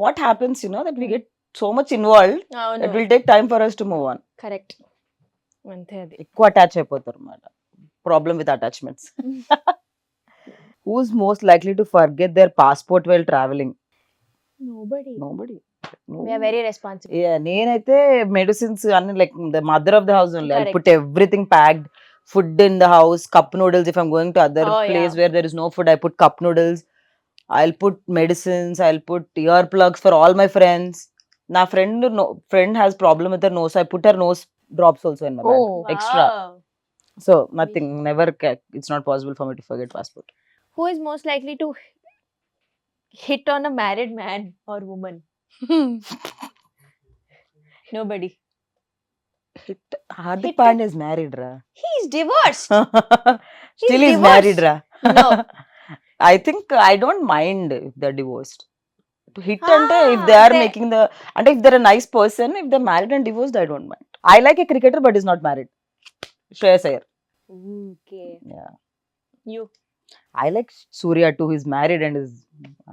what happens, that we get so much involved, it అవును will take time for us to move on. Correct. అంతే అది. ఎక్కువ attach అయిపోతారు అన్నమాట. problem with attachments. Who's most likely to forget their passport while traveling? Nobody. Nobody. No. We are very responsible. Yeah, నేనైతే medicines అన్ని like the mother of the house only. I Correct. Put everything packed. Food in the house, cup noodles. If I'm going to other Oh, place yeah. where there is no food, I put cup noodles. I'll put medicines. I'll put earplugs for all my friends. Na friend has problem with her nose, so I put her nose drops also in my bag. Oh. Extra. Wow. So nothing. Never. It's not possible for me to forget passport. Who is most likely to hit on a married man or woman? Nobody. Hardik Hit- Pandya is married, ra. He is divorced. Still He's is married, ra. No. I think I don't mind if they're divorced. To hit ante if they are they- making the and if they're a nice person, if they're married and divorced, I don't mind. I like a cricketer but he's not married. Shreyas Iyer. Okay. Yeah. You. I like Surya too. He's married and is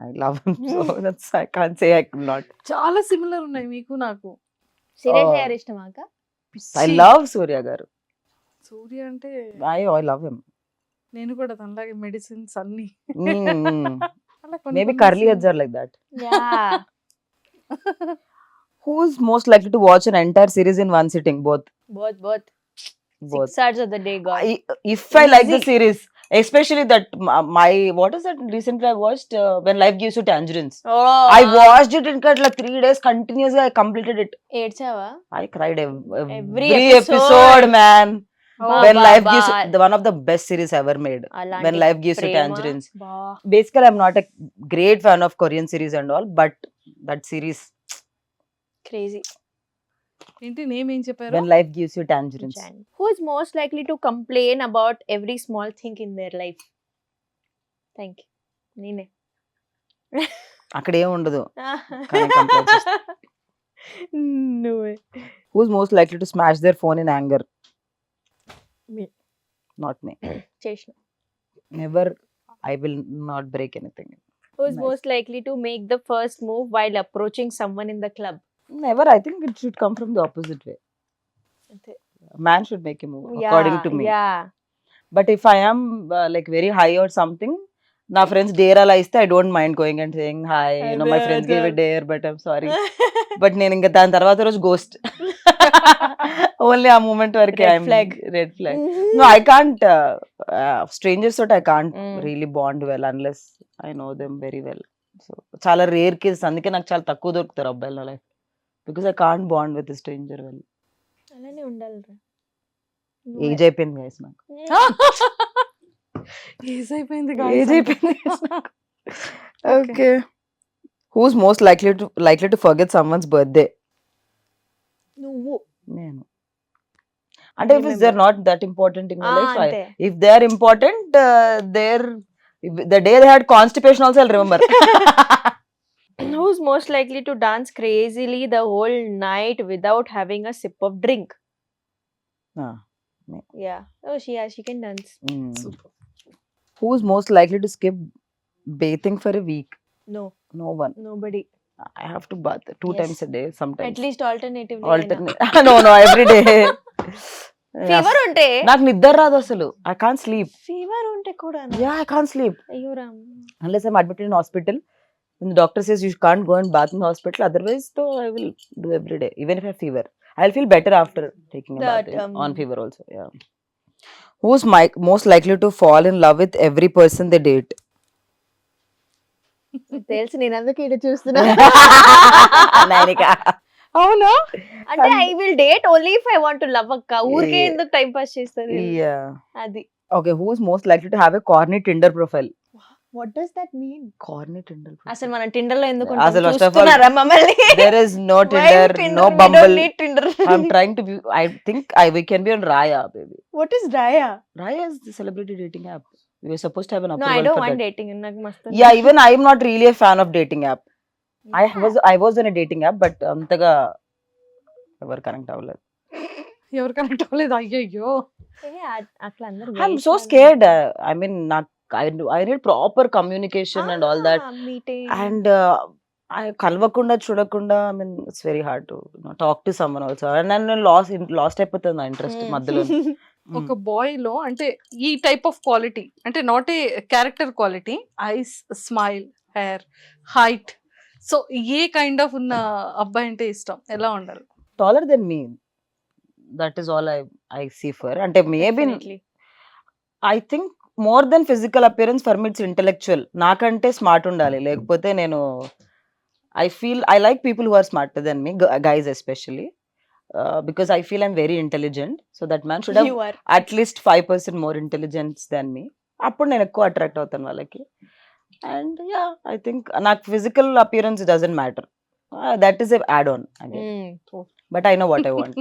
I love him. So that's I can't say I could not. చాలా similar ఉన్నాయి మీకు నాకు. Seriously, Oh. yaar ishtama ka? I love Surya garu. సూర్య అంటే I love him. నేను కూడా తనలాగే medicines అన్ని. Mm. అలా కొన్ని Maybe కొన్ని curly sim- heads are like that. Yeah. Who's most likely to watch an entire series in one sitting? Both. both. Both. 6 hours of the day gone. If I like the Easy. series, especially that my what is that recently I watched When Life Gives You Tangerines. Oh. I watched it in like 3 days continuously. I completed it. ఏడ్చావా? I cried Every episode, episode. man. Oh, When Ba, Life ba, Gives ba. You, one of the best series ever made. అలాంటి When Life Gives You Prema, Tangerines. బా. Basically, I'm not a great fan of Korean series and all, but that series, Crazy. ఏంటి name ఏం చెప్పారు? When Life Gives You Tangerines. Who is most likely to complain about every small thing in their life? Thank you. నేనే. అక్కడ ఏం ఉండదు. కానీ complain చేస్తా. No way. Who's most likely to smash their phone in anger? Me. Not me. చేసిన. Never. I will not break anything. Who is Nice. most likely to make the first move while approaching someone in the club? Never. I think it should come from the opposite way. అంతే. Man should make a move according to me. Yeah. But if I am like very high or something, నా friends dare అలా ఇస్తే I don't mind going and saying hi my friends gave it dare but I'm sorry. But నేను ఇంకా దాని తర్వాత రోజు ghost. Only ఆ moment వరకే. Red flag. Red flag. No, I can't. Strangers I can't Mm. really bond well unless I know them very well. So చాలా rare cases. అందుకే నాకు చాలా తక్కువ దొరుకుతారు అబ్బాయిల నా life. Because I can't bond with stranger well. అలానే ఉండాలి. ఏజ్ అయిపోయింది గైస్ నాకు. ఏజ్ అయిపోయింది ఏజ్ అయిపోయింది. Okay. Who's most likely to forget someone's birthday? నువ్వు. నేను. అంటే if they are not that important in my life, అంతే. if they are important, the day they had constipation also I'll remember. Who's most likely to dance crazily the whole night without having a sip of drink? Ah, Yeah. Oh, she can dance. Who's most likely to skip bathing for a week? No, No one. nobody. I have to bath 2 Yes. times a day sometimes. At least alternatively. Alternate. No, every day. Fever ఉంటే నాకు నిద్ర రాదు అసలు. I can't sleep. Fever ఉంటే కూడా Yeah, I can't sleep అయ్యో Ram. unless I'm admitted in hospital. When the doctor says you can't go and bath in the hospital, otherwise though I will do every day even if I have fever. I'll feel better after taking a That, bath on fever also. Yeah. Who's most likely to fall in love with every person they date? తెలుసు, నేను అందుకే ఇక్కడ చూస్తున్నా. Nainika. అవునా? అంటే I will date only if I want to love అక్క. ఊరికే ఎందుకు టైం పాస్ చేస్తారు? Yeah. అది. Okay, who's most likely to have a corny Tinder profile? What does that mean? Corny Tinder profile. అసలు మనం టిండర్ లో ఎందుకు అసలు first of all, చూస్తున్నారా మమ్మల్ని? There is no Why Tinder, no We Bumble. don't need Tinder. I'm trying to be. I think we can be on Raya, baby. What is Raya? Raya is the celebrity dating app. We were supposed to have an No, approval I don't for want that. dating. నాకు మస్తు. Yeah, even I am not really a fan of dating app. I was on a dating app, but అంతగా ఎవరు connect అవ్వలేదు. ఎవరు connect అవ్వలేదు? అయ్యయ్యో. అట్లా అందరూ I'm so scared. I mean, I need proper communication and all that. Meeting. And I కలవకుండా చూడకుండా, I mean, it's very hard to talk to someone also. And then lost అయిపోతుంది నా ఇంట్రెస్ట్ మధ్యలో. ఒక బాయ్ లో అంటే ఈ టైప్ ఆఫ్ క్వాలిటీ అంటే not a character quality, eyes, smile, hair, height, so a kind of ఉన్న అబ్బాయి అంటే ఇష్టం, ఎలా ఉండాలి? Taller than me, that is all I see for. అంటే maybe I think more than physical appearance for me it's intellectual. నాకంటే smart ఉండాలి, లేకపోతే నేను I like people who are smarter than me, guys especially, because I feel I'm very intelligent. So that man should have You are. at least 5% more intelligence than me. అప్పుడు నేను ఎక్కువ attract అవుతాను వాళ్ళకి. And yeah, I think నాకు physical appearance doesn't matter, that is add on, but I know what I want.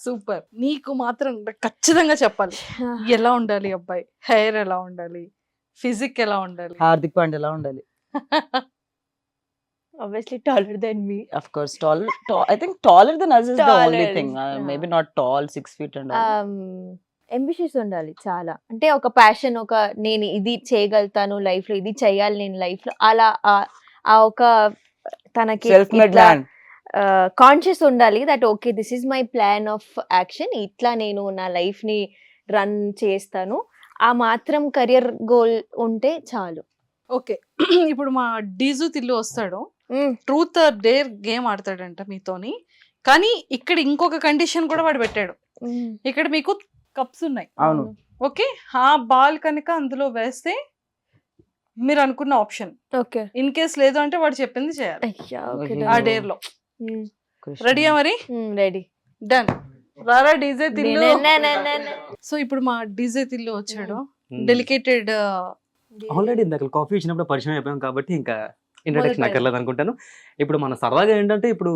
Super. నీకు మాత్రం ఖచ్చితంగా చెప్పాలి, ఎలా ఉండాలి అబ్బాయి, హెయిర్ ఎలా ఉండాలి, ఫిజిక్ ఎలా ఉండాలి? హార్దిక్ పాండ్యా ఎలా ఉండాలి? Obviously taller than me. Of course, I think taller than us is the only Taller, thing. yeah. Maybe not tall, 6 feet and all. Ambitious ఉండాలి చాలా. అంటే ఒక ప్యాషన్, ఒక నేను ఇది చేయగలుగుతాను లైఫ్ లో, ఇది చేయాలి నేను లైఫ్ లో, అలా ఆ ఒక తనకి Self-made man. కాన్షియస్ ఉండాలి that okay this is my plan of action, ఇట్లా నేను నా లైఫ్ ని రన్ చేస్తాను, ఆ మాత్రం కెరియర్ గోల్ ఉంటే చాలు. ఓకే. ఇప్పుడు మా డీజు తిల్లు వస్తాడు, ట్రూత్ ఆర్ డేర్ గేమ్ ఆడతాడంట మీతోని, కానీ ఇక్కడ ఇంకొక కండిషన్ కూడా వాడు పెట్టాడు. ఇక్కడ మీకు కప్స్ ఉన్నాయి, అవును. ఓకే, ఆ బాల్ కనుక అందులో వేస్తే మీరు అనుకున్న ఆప్షన్, ఓకే ఇన్ కేస్ లేదు అంటే వాడు చెప్పింది చేయాలి ఆ డేర్ లో. రెడీయా మరి? రెడీ. డన్. రారా డీజే తిల్లు. సో ఇప్పుడు మా డీజే తిల్లు వచ్చాడు, డెలికేటెడ్. ఆల్రెడీ ఇందాక కాఫీ ఇచ్చినప్పుడు పరిచయం అయిపోయాం కాబట్టి ఇంకా ఇంట్రడక్షన్ అక్కర్లేదు అనుకుంటాను. ఇప్పుడు మన సరదాగా ఏంటంటే ఇప్పుడు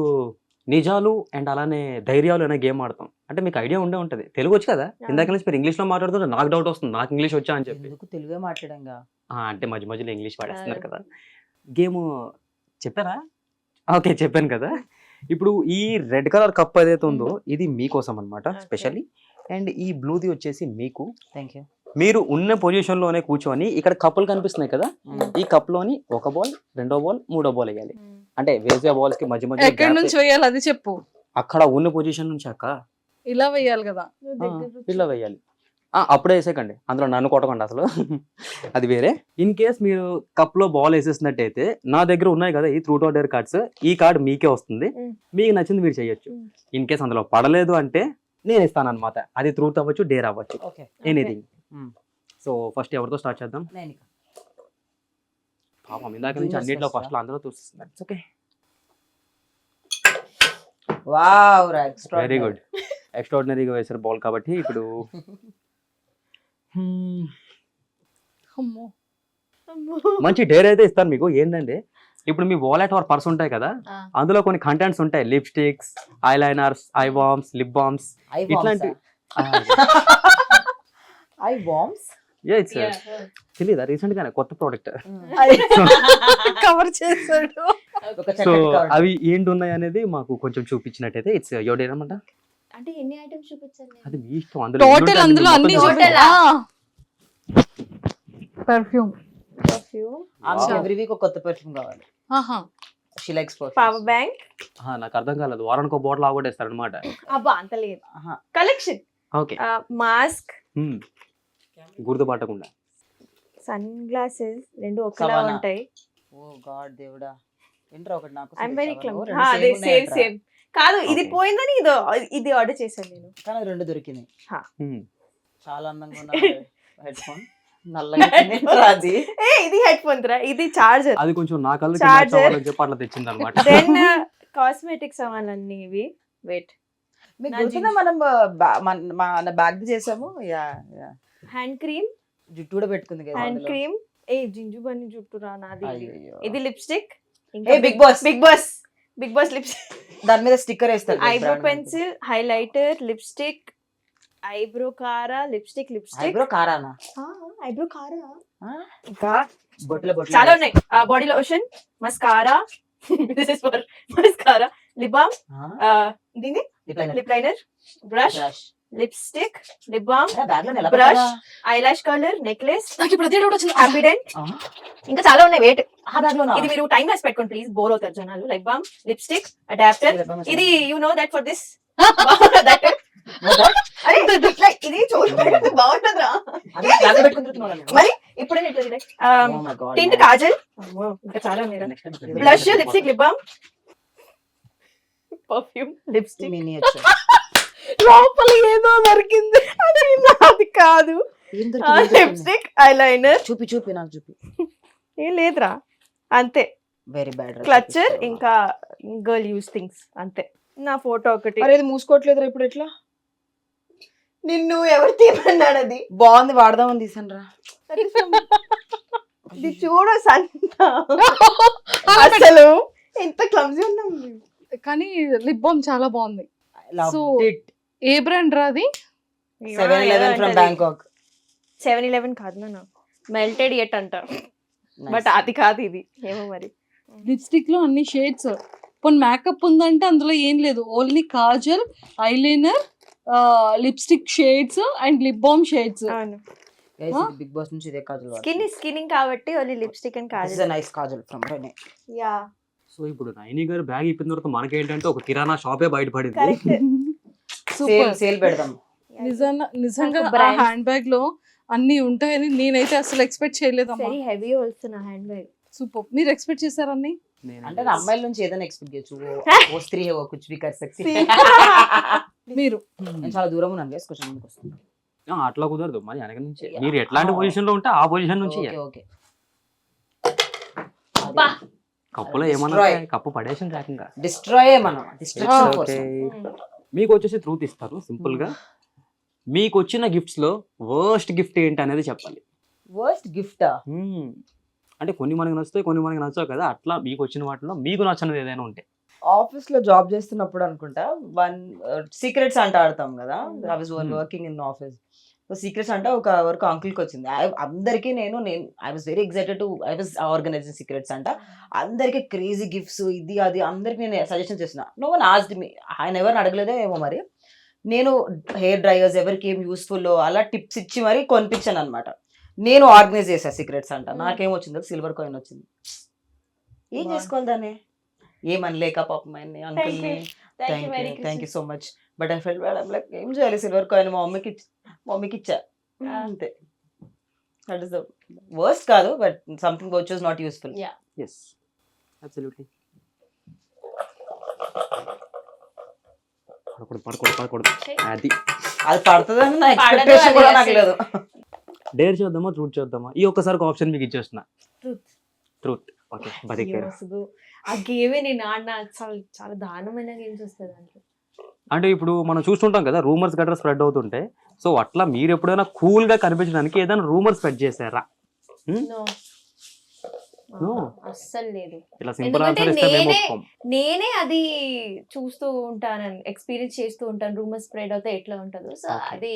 నిజాలు అండ్ అలానే ధైర్యాలు అనే గేమ్ ఆడతాం. అంటే మీకు ఐడియా ఉండే ఉంటుంది, తెలుగు వచ్చు కదా, ఇందాక నుంచి మీరు ఇంగ్లీష్ లో మాట్లాడుతుంటే నాకు డౌట్ వస్తుంది, నాకు ఇంగ్లీష్ వచ్చా అని చెప్పి. ఎందుకు తెలుగే మాట్లాడంగా? అంటే మధ్య మధ్యలో ఇంగ్లీష్ వాడేస్తున్నారు కదా. గేమ్ చెప్పారా? ఓకే, చెప్పాను కదా. ఇప్పుడు ఈ రెడ్ కలర్ కప్ ఏదైతే ఉందో ఇది మీకోసం అనమాట స్పెషల్లీ, అండ్ ఈ బ్లూది వచ్చేసి మీకు. Thank you. మీరు ఉన్న పొజిషన్ లోనే కూర్చొని ఇక్కడ కప్పులు కనిపిస్తున్నాయి కదా, ఈ కప్ లోని ఒక బాల్, రెండో బాల్, మూడో బాల్ వేయాలి. అంటే వేసే బాల్స్ కి మధ్య మధ్య ఎక్కడి నుంచి వేయాలి అది చెప్పు. అక్కడ ఉన్న పొజిషన్ నుంచి అక్క ఇలా వేయాలి కదా, ఇలా వేయాలి. అప్పుడే వేసేకండి, అందులో నన్ను కొట్టకండి అసలు, అది వేరే. ఇన్ కేస్ మీరు కప్ లో బాల్ వేసేసినట్టయితే నా దగ్గర ఉన్నాయి కదా ఈ ట్రూత్ ఆర్ డేర్ కార్డ్స్, ఈ కార్డ్ మీకే వస్తుంది, మీకు నచ్చింది మీరు చేయొచ్చు. ఇన్ కేస్ అందులో పడలేదు అంటే నేను ఇస్తాను అనమాట, అది ట్రూత్ అవ్వచ్చు, డేర్ అవ్వచ్చు, ఎనీథింగ్. సో ఫస్ట్ ఎవరితో స్టార్ట్ చేద్దాం? పాపం ఇందాక నుంచి అన్నిట్లో ఫస్ట్ అందరూ చూస్తున్నారు. ఓకే, వావ్, వెరీ గుడ్, ఎక్స్ట్రాడినరీగా వేసారు బాల్. కాబట్టి ఇప్పుడు అమ్మో మంచి డేర్ అయితే ఇస్తాను మీకు. ఏంటంటే ఇప్పుడు మీ వాలెట్ ఆర్ పర్స్ ఉంటాయి కదా, అందులో కొన్ని కంటెంట్స్ ఉంటాయి, lipsticks, eye liners, eye balms, lip balms, ఇట్లాంటి. ఐ బామ్స్ తెలీదా? రీసెంట్ గానే కొత్త ప్రోడక్ట్. కవర్ చేశాడు. సో అవి ఏంటి ఉన్నాయి అనేది మాకు కొంచెం చూపించినట్టయితే ఇట్స్ యువర్ డే అనమాట. అంటే ఎన్ని ఐటమ్స్ చూపించాలి? అది మీ ఇష్టం. అందులో టోటల్ అందులో అన్ని పర్ఫ్యూమ్. ఎవ్రీ వీక్ ఒక కొత్త పర్ఫ్యూమ్ కావాలి. She likes perfume. Power bank. నాకు అర్థం కాలేదు, వారానికి ఒక బాటిల్ ఆగొట్టేస్తారు అనమాట. అబ్బా అంత లేదు. కలెక్షన్. ఓకే, మాస్క్, గుర్తుపట్టకుండా సన్ గ్లాసెస్ రెండు ఒకలా ఉంటాయి. ఓ గాడ్ దేవుడా, ఏంట్రా ఒకటి నాకు. I am very calm. Same same కాదు, ఇది పోయిందని ఇది ఆర్డర్ చేశాను నేను, కానీ రెండు దొరికినాయి. చాలా అందంగా ఉన్న హెడ్ ఫోన్, అది ఇది హెడ్ ఫోన్ రా, ఇది చార్జర్. అది కొంచెం నా కళ్ళు చెప్పి అట్లా తెచ్చింది అనమాట. దెన్ కాస్మెటిక్స్ సామాన్లన్నీ ఇవి. వెయిట్, మీకు గుర్తుందా మనం మన బ్యాగ్ చేసాము? Yeah yeah. హ్యాండ్ క్రీమ్, జుట్టు కూడా పెట్టుకుంది కదా. Hand cream. జింజు బన్ని జుట్టు రా నాది. ఇది lipstick. Bigg Boss, Bigg Boss, Bigg Boss lipstick. దాని మీద స్టిక్కర్ వేస్తారు. Eyebrow pencil, highlighter, lipstick, eyebrow కారా, లిప్స్టిక్, ఐబ్రో కారానా? ఐబ్రో కారా ఇంకా బొట్ల బొట్ల చాలా ఉన్నాయి. Body lotion, mascara, this is for mascara, lip balm, ఇది lip liner, brush, lipstick, lip balm, brush, eyelash colour, necklace, Happydent, ఇంకా చాలా ఉన్నాయి. వెయిట్, ఇది మీరు టైం వేసి పెట్టుకోండి ప్లీజ్, బోర్ అవుతారు జనాలు. Lip balm, lipstick, adapter. ఇది you know that for this అరే ఇట్లా ఇది చూడడానికి బాగుంటుందిరా. మరి ఇప్పుడే టింట్ కాజల్, ఇంకా చాలా blush, lipstick, lip balm, perfume, lipstick. Miniature లోపల ఏదో దొరికింది, అది నాది కాదు. Lipstick, eyeliner. చూపి నాకు చూపి. ఏం లేదురా, అంతే. Very bad. క్లచర్, ఇంకా గర్ల్ యూస్ థింగ్స్, అంతే. నా ఫోటో ఒకటి. అరే ఇది మూసుకోవట్లేదురా ఇప్పుడు ఎట్లా? నిన్ను ఎవరు తీయమన్నాడు? అది బాగుంది, వాడదామని తీసాను రా. ఇది చూడు సంత, అసలు ఎంత క్లమ్జీ ఉన్నాం. కానీ లిప్ బామ్ చాలా బాగుంది. So, ఏ బ్రాండ్ రాది? 7-Eleven from Bangkok. 7-Eleven కాదు నాన్న, మెల్టెడ్ ఎట్ అంట, బట్ అది కాదు ఇది. ఏమో మరి. లిప్స్టిక్ లో అన్ని షేడ్స్. పోనీ మేకప్ ఉందంటే అందులో ఏం లేదు, only kajal, eyeliner, lipstick shades and lip balm shades. Bigg Boss నుంచి ఇదే కాజల్. స్కిన్నింగ్ కాబట్టి only lipstick and This is a nice kajal from Renee. Yeah so ఇప్పుడు నైని గారు బ్యాగ్ ఇప్పిన తర్వాత మనకేంటంటే ఒక కిరాణా షాపే బయటపడింది. కరెక్ట్. సూపర్. సేల్ పెడదాం. నిజంగా ఒక ఆ brand. హ్యాండ్ బ్యాగ్ లో అన్ని ఉంటాయని నేనైతే అసలు ఎక్స్పెక్ట్ చేయలేదమ్మా. వెరీ హెవీ ఆల్సో నా హ్యాండ్ బ్యాగ్. సూపర్. మీరు ఎక్స్పెక్ట్ చేశారని? అంటే నా అమ్మాయిల నుంచి ఏదైనా ఎక్స్పెక్ట్ చేయొచ్చు. ఓ స్త్రీ హే, ఓ కుచ్ భీ కర్ సక్తి. మీరు నేను చాలా దూరం ఉన్నాను గైస్, కొంచెం ముందుకు వస్తాను. అట్లా కుదరదు, మరి వెనక నుంచి మీరు ఎట్లాంటి పొజిషన్ లో ఉంటే ఆ పొజిషన్ నుంచి ఓకే ఓకే. కప్పులో ఏమన్నా Destroy. కప్పు పడేసిన రాకంగా. డిస్ట్రాయ్ మనం. Destruction okay. కోసం. మీకు వచ్చేసి ట్రూత్ ఇస్తారు సింపుల్ గా. మీకు వచ్చిన గిఫ్ట్స్ లో వర్స్ట్ గిఫ్ట్ ఏంటి అనేది చెప్పాలి. వర్స్ట్ గిఫ్టా? అంటే కొన్ని మనకి నచ్చుతాయి, కొన్ని మనకి నచ్చవు కదా. అట్లా మీకు వచ్చిన వాటిలో మీకు నచ్చినది ఏదైనా ఉంటే. ఆఫీస్ లో జాబ్ చేస్తున్నప్పుడు అనుకుంటా సీక్రెట్స్ అంట ఆడతాం కదా. I was working in office. So secrets అంటే ఒక వరకు అంకుల్ కి వచ్చింది. అందరికి నేను I was very excited to I was organizing secrets అంట. అందరికి క్రేజీ గిఫ్ట్స్ ఇది అది అందరికి నేను సజెషన్ చేసిన. No one asked me. ఆయన ఎవరిని అడగలేదో ఏమో మరి. నేను హెయిర్ డ్రైయర్స్ ఎవరికి ఏం యూస్ఫుల్ అలా టిప్స్ ఇచ్చి మరి కొనిపించాను అనమాట. నేను ఆర్గనైజ్ చేసా సీక్రెట్స్ అంట. నాకేం వచ్చిందో సిల్వర్ కాయిన్ వచ్చింది. ఏం చేసుకోవాలి దాన్ని? ఏమనలేక పాపం ఆయన్ని అంకుల్ని. Thank you so much. But I felt bad. Like ఏం చేయాలి, సిల్వర్ కాయిన్ మా మమ్మీకి ఇచ్చా అంతే. దట్ ఇస్ ద వర్స్ట్ కాదు, but something which was not useful. Yes absolutely. పడకూడదు అది అది పడుతుందని నా ఎక్స్పెక్టేషన్ కూడా నాకు లేదు. డేర్ చేద్దామా ట్రూత్ చేద్దామా? ఈ ఒక్కసారి ఆప్షన్ మీకు ఇచ్చేస్తున్నా. ట్రూత్. ఓకే బతికారు. ఆ గేమే నేను ఆడిన చాలా దారుణమైన గేమ్స్ వస్తాయి దాంట్లో. అంటే ఇప్పుడు మనం చూస్తుంటాం కదా రూమర్స్ గట్రా స్ప్రెడ్ అవుతుంటే. సో అట్లా మీరు ఎప్పుడైనా కూల్ గా కనిపించడానికి ఏదైనా రూమర్ స్ప్రెడ్ చేశారా? అస్సలు లేదు. ఇలా సింపుల్ ఆన్సర్ ఇస్తే మేము ఒప్పుకోం. నేనే అది చూస్తూ ఉంటాను, ఎక్స్పీరియన్స్ చేస్తూ ఉంటాను. రూమర్ స్ప్రెడ్ అవుతే ఎట్లా ఉంటుందో. సో అది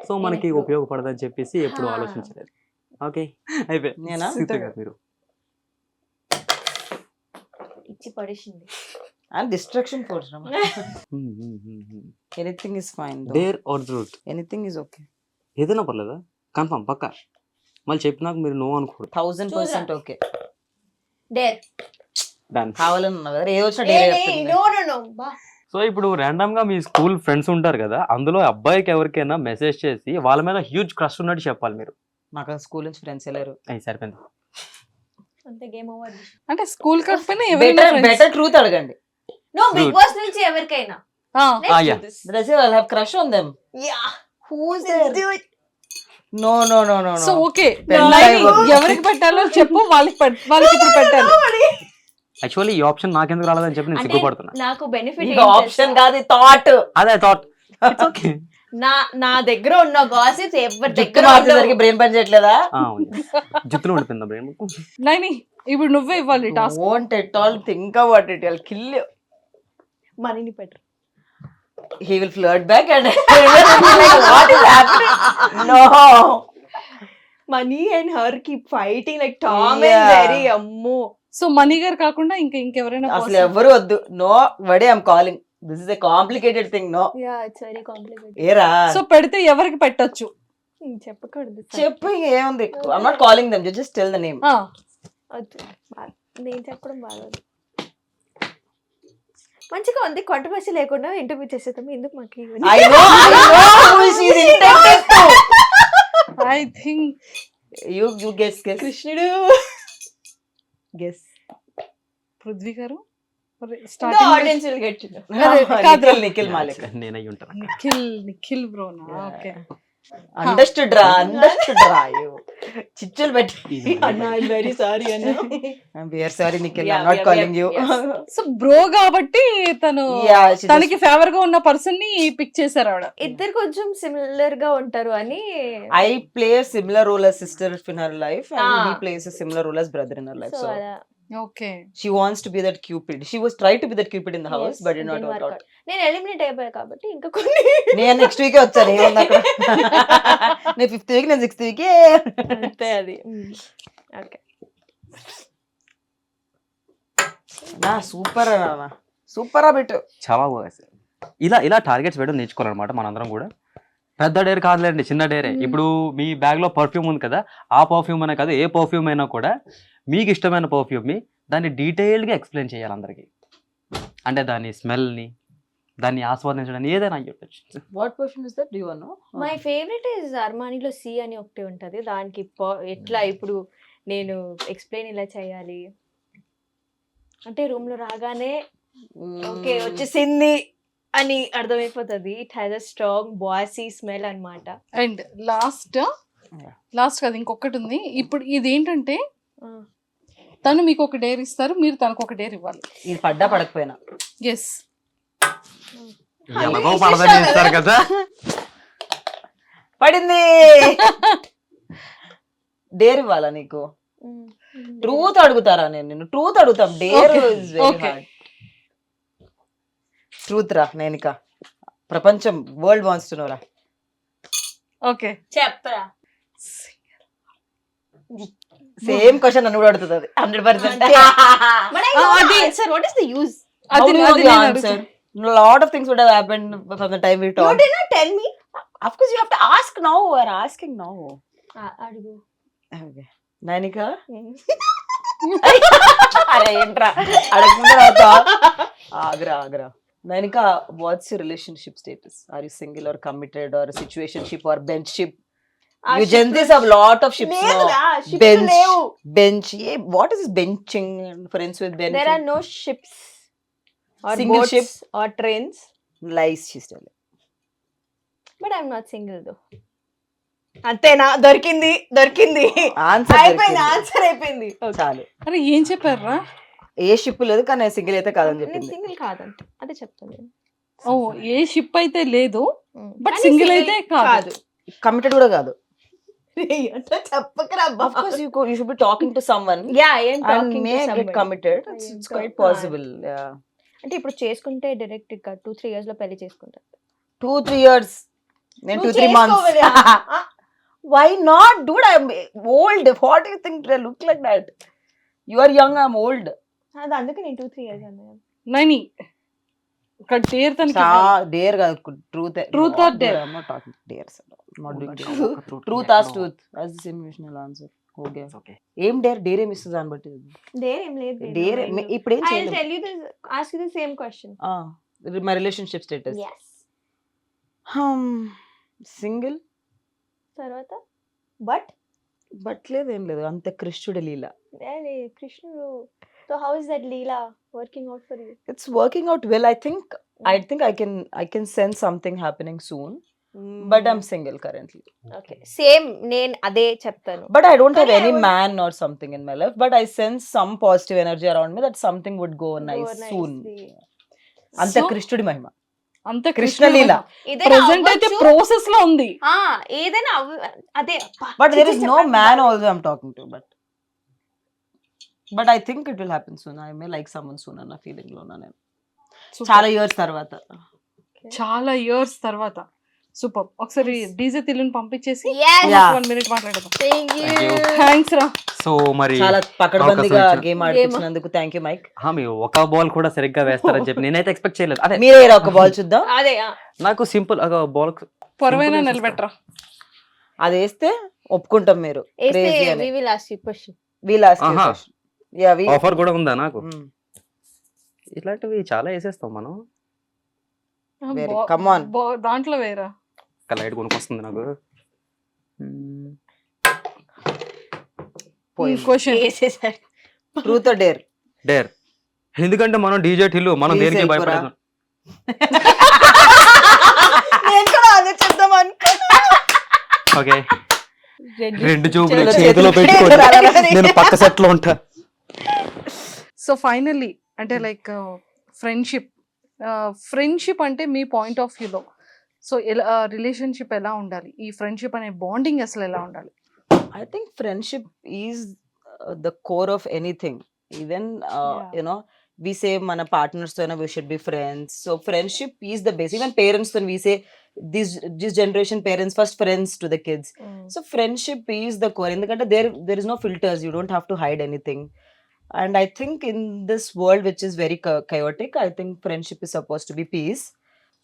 సో మనకి ఉపయోగపడదని చెప్పేసి ఎప్పుడు ఆలోచించలేదు. ఓకే అయిపోయి నేనా? మీరు ఇచ్చి పడేసింది. And distraction force. Anything is fine. Dare or truth? Anything is okay. ఏదైనా పర్లేదా? కన్ఫర్మ్ పక్కా? మళ్ళీ చెప్పినాక మీరు నో అనుకోరు. 1000% ఓకే. Dare done. కావాలని ఉన్నా కదా, ఏ వచ్చినా డేర్. సో ఇప్పుడు ర్యాండమ్ గా మీ స్కూల్ ఫ్రెండ్స్ ఉంటారు కదా, అందులో అబ్బాయికి ఎవరికైనా మెసేజ్ చేసి వాళ్ళ మీద హ్యూజ్ క్రష్ ఉన్నట్టు చెప్పాలి మీరు. నాకు స్కూల్ నుంచి ఫ్రెండ్స్ లేరు. అయ్యి సరిపోయింది. అంతే, గేమ్ ఓవర్. అంటే స్కూల్ కాకపోయినా ఎవరైనా బెటర్ ట్రూత్ అడగండి. నో, బిగ్ బాస్ నుంచి ఎవరికైనా. yeah. I'll have crush on them. Yeah. Who's there? No. So okay, Pen ఎవరికి పెట్టాలో చెప్పు, వాళ్ళకి ఇప్పుడు పెట్టాలి. యాక్చువల్లీ ఈ ఆప్షన్ నాకెందుకు రాలేదని చెప్పి నేను సిగ్గుపడుతున్నా. నాకు బెనిఫిట్ ఆప్షన్ కాదు, థాట్. అదే థాట్. ఓకే. నా దగ్గర ఉన్న గాసిప్స్ ఎవరి జుట్టు దగ్గర మార్చేసరికి బ్రెయిన్ పని చేయట్లేదా? జుట్టులో ఉండిపోయిందా బ్రెయిన్? నైని ఇప్పుడు నువ్వే ఇవ్వాలి task. Won't at all think about it. I'll kill you. మనీని పెట్టరు. He will flirt back and like, what is happening? No. Mani and her keep fighting like Tom and Yeah. Jerry. అమ్మో. So Mani గారు కాకుండా ఇంకెవరైనా అసలు ఎవరు వద్దు. నో వడే I'm calling. This is a complicated thing. No. Yeah, it's very complicated. ఏరా so పెడితే ఎవరికి పెట్టొచ్చు చెప్పకూడదు. చెప్పు, ఏముంది. I'm not calling them, just tell the name. నేను చెప్పడం బాగా. మంచిగా ఉంది, కాంట్రవర్సీ లేకుండా ఇంటర్వ్యూ చేసేద్దాం, ఎందుకు మాకు ఇవన్నీ? I know who she is intended to. I think You guess. కృష్ణుడు. Guess. పృథ్వీ గారు The starting audience will get to know. Nikhil Malik. నేనై ఉంటాను. నిఖిల్ బ్రోనా? ఓకే, అండర్స్టూడ్ రా you. చిచ్చులు పెట్టి అన్నా, I'm very sorry అన్నా. I'm very sorry Nikhil, Yeah, I'm not yeah, calling yeah, you. yes. So bro కాబట్టి తను Yeah, she తనకి ఫేవర్ గా ఉన్న పర్సన్ ని పిక్ చేశారు ఆవిడ. ఇద్దరు కొంచెం సిమిలర్ గా ఉంటారు అని. I play a similar role as sister in her life, and Ah. he plays a similar role as brother in her life. So So అలా. Okay, she wants to be that Cupid. She was trying to be that Cupid in the house, Yes, but did not didn't work work out. out. నేను eliminate అయిపోయా కాబట్టి ఇంకా కొన్ని నేను next వీకే వచ్చాను, ఏముంది అక్కడ. నేను 5th వీక్, నేను 6th వీకే. అంతే అది. ఓకే, నా సూపర్ అన్న, సూపర్ బిట్. చాలా బాగా వేశారు. ఇలా టార్గెట్స్ వేయడం నేర్చుకోవాలన్నమాట మనందరం కూడా. పెద్ద డేర్ కాదులేండి, చిన్న డేరే. ఇప్పుడు మీ బ్యాగ్ లో పర్ఫ్యూమ్ ఉంది కదా, ఆ పర్ఫ్యూమ్ అనే కాదు, ఏ పర్ఫ్యూమ్ అయినా కూడా మీకు ఇష్టమైన పర్ఫ్యూమ్ ని దాన్ని డీటెయిల్గా ఎక్స్ప్లెయిన్ చేయాలి అందరికి. అంటే దాని స్మెల్ని, దాన్ని ఆస్వాదించడానికి ఏదైనా అయ్యి ఉండొచ్చు. What perfume is that, do you know? My favourite is అర్మానీలో సి అని ఒకటి ఉంటది. దానికి ఎట్లా ఇప్పుడు నేను ఎక్స్ప్లెయిన్ ఇలా చేయాలి అంటే రూమ్ లో రాగానే ఓకే వచ్చేసింది అని అర్థమైపోతుంది. It has a strong bossy smell అన్నమాట. అండ్ లాస్ట్ కాదు, ఇంకొకటి ఉంది. ఇప్పుడు ఇది ఏంటంటే తను మీకు ఒక డేర్ ఇస్తారు, మీరు తనకు ఒక డేర్ ఇవ్వాలి. ఇది పడ్డా పడకపోయినా. ఎస్, ఎలాగో పడదని ఇస్తారు కదా. పడింది. డేర్ ఇవ్వాలా నీకు? ట్రూత్ అడుగుతారా? నేను ట్రూత్ అడుగుతాం. Dare is very hard. Truth రా, నేనిక ప్రపంచం వరల్డ్ వాంట్స్ టు నో రా. ఓకే చెప్పరా. సేమ్ క్వశ్చన్ నన్ను కూడా అడుగుతుంది 100%. Sir, what is the use? How do you know the answer? A lot of things would have happened from the time we You talked. did not tell me. Of course you have to ask now. We're asking now. అడుగు. Okay. Nanika? అరే ఏంట్రా అడగకుండా అవుతా. Agra. Nanika, what's your relationship status? Are you single or committed or a situationship or benchship? You gents have a lot of ships now. Bench. Yeah, what is this benching? Friends with benching? There are no ships or Single boats ship? or trains. Lies, she's telling. But I'm not single though. అంతేనా? దొరికింది answer answer అయిపోయింది. చాలు. అరే ఏం చెప్పారా? ఏ ship లేదు, కానీ single అయితే కాదని నేను చెప్పింది. సింగిల్ కాదంట, అదే చెప్తాను నేను. ఓ, ఏ షిప్ అయితే లేదు, బట్ సింగిల్ అయితే కాదు. కమిటెడ్ కూడా కాదు. చెప్పకరా. Of course you should be talking to someone Yeah, I am and talking may to get somebody. committed. I am It's quite talking. possible. Yeah. అంటే ఇప్పుడు చేసుకుంటే డైరెక్ట్ గా 2-3 years లో పెళ్లి చేసుకుంటారు. 2-3 years. నేను నువ్వు 2-3 months. చేసుకోవాలి. Why not, dude? I'm old. What do you think? I look like that? You are young, I'm old. అది అందుకే నేను 2-3 years అన్నాను. నైని ఒక డేర్ తనకి Dare కాదు, truth. Truth or dare? I'm not talking dares. Not doing dare. Truth as truth. As the same emotional answer. Okay. Okay. ఏం dare ఏమి ఇస్తుంది దాన్ని బట్టి. డేర్ ఏం లేదు. డేర్ ఇప్పుడు ఏం I'll చేయలేదు. tell you this, ask you the same question. My relationship status. Yes. Single. తర్వాత బట్ లేదు, ఏం లేదు, అంత కృష్ణుడి లీల. కృష్ణుడు. So how is that Leela working out for you? It's working out well. I think I can sense something happening soon. But I'm single currently. Okay, same నేను అదే చెప్తాను. But I don't have But any I would- man or something in my life. But I sense some positive energy around me that something would go nice soon. అంత So- కృష్ణుడి మహిమ, అంత Krishna Leela. Present అయితే process లో ఉంది. ఏదైనా అదే. But there is no man also I'm talking to. But I think it will happen soon. I may like someone soon అన్న feeling లో ఉన్నా నేను. Super. చాలా ఇయర్స్ తర్వాత. చాలా ఇయర్స్ తర్వాత. సూపర్. ఒకసారి డీజే తిల్లుని పంపించేసి Yes. Yeah. 1 minute మాట్లాడదాం. Thank you. Thank you. Thanks రా. సో మరి చాలా పకడ్బందీగా అవకాశం గేమ్ ఆడిపించినందుకు థ్యాంక్ యూ మైక్. మీరు ఒక బాల్ కూడా సరిగ్గా వేస్తారని చెప్పి నేనైతే ఎక్స్పెక్ట్ చేయలేదు. అదే మీరే ఒక బాల్ చూద్దాం. అదే నాకు సింపుల్ బాల్ పొరవైనా నిలబెట్టరా. అది వేస్తే ఒప్పుకుంటాం మీరు crazy అని. we will ask you question. We'll ask you a question. Yeah, we. Offer కూడా ఉందా నాకు? ఇట్లాంటివి చాలా వేసేస్తాం మనం. Very- come on. దాంట్లో వేరా లైట్ కొనుక్కొస్తుంది నాకు. క్వశ్చన్ వేసేసాడు. Truth dare. డేర్. ఎందుకంటే మనం డీజే టిల్లు మనం Please దేనికి help భయపడదు. నేను కూడా ఆలోచిద్దాం అనుకున్నా. ఓకే, రెండు చూపులు చేతిలో చేతిలో పెట్టుకొని నేను పక్క సెట్ లో ఉంటా. సో ఫైనల్లీ అంటే లైక్ ఫ్రెండ్షిప్ అంటే మీ పాయింట్ ఆఫ్ వ్యూలో సో ఎలా రిలేషన్షిప్ ఎలా ఉండాలి, ఈ ఫ్రెండ్షిప్ అనే బాండింగ్ అసలు ఎలా ఉండాలి? I think friendship is the core of anything. Even you know, we say mana partners to we should be friends. So friendship is the base. Even parents when we say this generation parents first friends to the kids. So friendship is the core. Endukante there is no filters. You don't have to hide anything. And I think in this world which is very chaotic, I think friendship is supposed to be peace.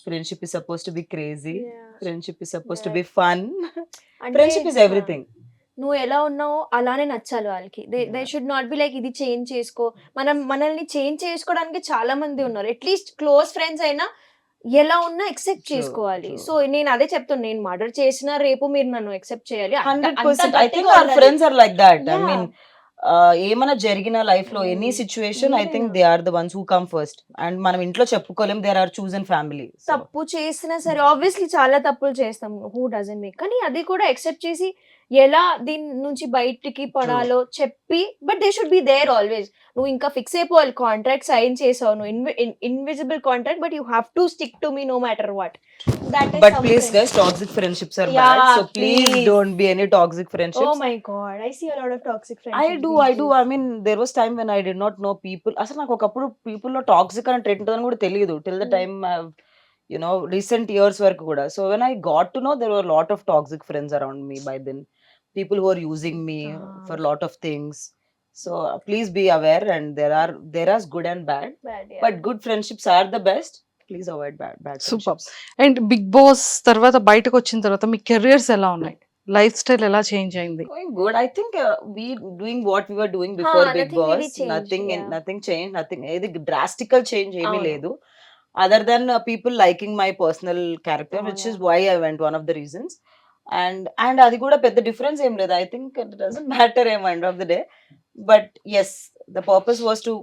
Friendship is supposed to be crazy. Friendship is supposed to be fun. Friendship is everything. నువ్వు ఎలా ఉన్నావో అలానే నచ్చాలి వాళ్ళకి. They should not be like ఇది change చేసుకో. మనల్ని change చేసుకోవడానికి చాలా మంది ఉన్నారు. అట్లీస్ట్ క్లోజ్ ఫ్రెండ్స్ అయినా ఎలా ఉన్నా ఎక్సెప్ట్ చేసుకోవాలి. సో నేను అదే చెప్తాను, నేను మర్డర్ చేసినా రేపు మీరు నన్ను ఎక్సెప్ట్ చేయాలి. 100%. I think our friends are like that. I mean, ఏమైనా జరిగిన లైఫ్ లో any situation I think they are the ones who come first. And మనం ఇంట్లో చెప్పుకోలేం, దేర్ ఆర్ చూజన్ ఫ్యామిలీ. తప్పు చేసినా సరే ఆబ్వియస్లీ చాలా తప్పులు చేస్తాం, హూ డజంట్ మేక్, కానీ అది కూడా ఎక్సెప్ట్ చేసి ఎలా దీని నుంచి బయటికి పడాలో చెప్పి, but they should be there always. నువ్వు ఇంకా ఫిక్స్ అయిపోవాలి, కాంట్రాక్ట్ సైన్ చేసావు, నువ్వు invisible contract, but you have to stick to me no matter what. But please guys, toxic friendships are bad. So please don't be any toxic friendships. Oh my god, I see a lot of toxic friendships. I do. I mean, there was time when I did not know people. అసలు నాకు ఒకప్పుడు people లో toxic అని trend ఉందని కూడా తెలియదు till the time you know recent years వరకు కూడా. So when I got to know, there were a lot of toxic friends around me by then. People who are using me for a lot of things. So please be aware, and there are good and bad. But good friendships are the best. Please avoid bad super. friendships. And Bigg Boss తర్వాత బయటకు వచ్చిన తర్వాత మీ careers ఎలా ఉన్నాయి, lifestyle ఎలా change అయింది? Going good. I think we doing what we were doing before Big nothing Boss. really changed, Nothing yeah. changed. Nothing. Any drastical change ఏమీ అవును. లేదు. Other than people liking my personal character, Oh, which yeah. is why I went, one of the reasons. And అది కూడా పెద్ద difference ఏం లేదు. I think it doesn't matter at end of the day. But yes, the purpose was to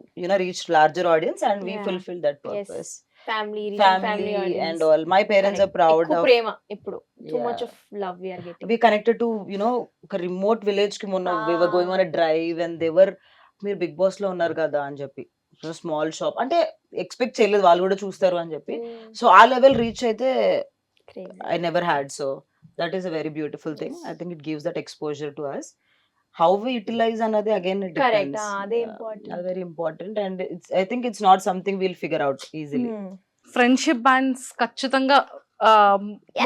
reach larger audience, and we Yeah. fulfilled that purpose. Family And all. My parents are proud of. ప్రేమ ఇప్పుడు too Yeah. much of love we are getting. We connected to ఒక remote village కి మొన్న we were going on a drive, and they were మీరు big boss లో ఉన్నారు కదా అని చెప్పి స్మాల్ షాప్ అంటే ఎక్స్పెక్ట్ చేయలేదు వాళ్ళు కూడా చూస్తారు అని చెప్పి. సో ఆ లెవెల్ రీచ్ అయితే Crazy. I never had. So that is a very beautiful thing. I think it gives that exposure to us. How we utilize another, again, it Correct. depends. Ade important. Very important, and I think it's not something we'll figure out easily. Friendship bands ఖచ్చితంగా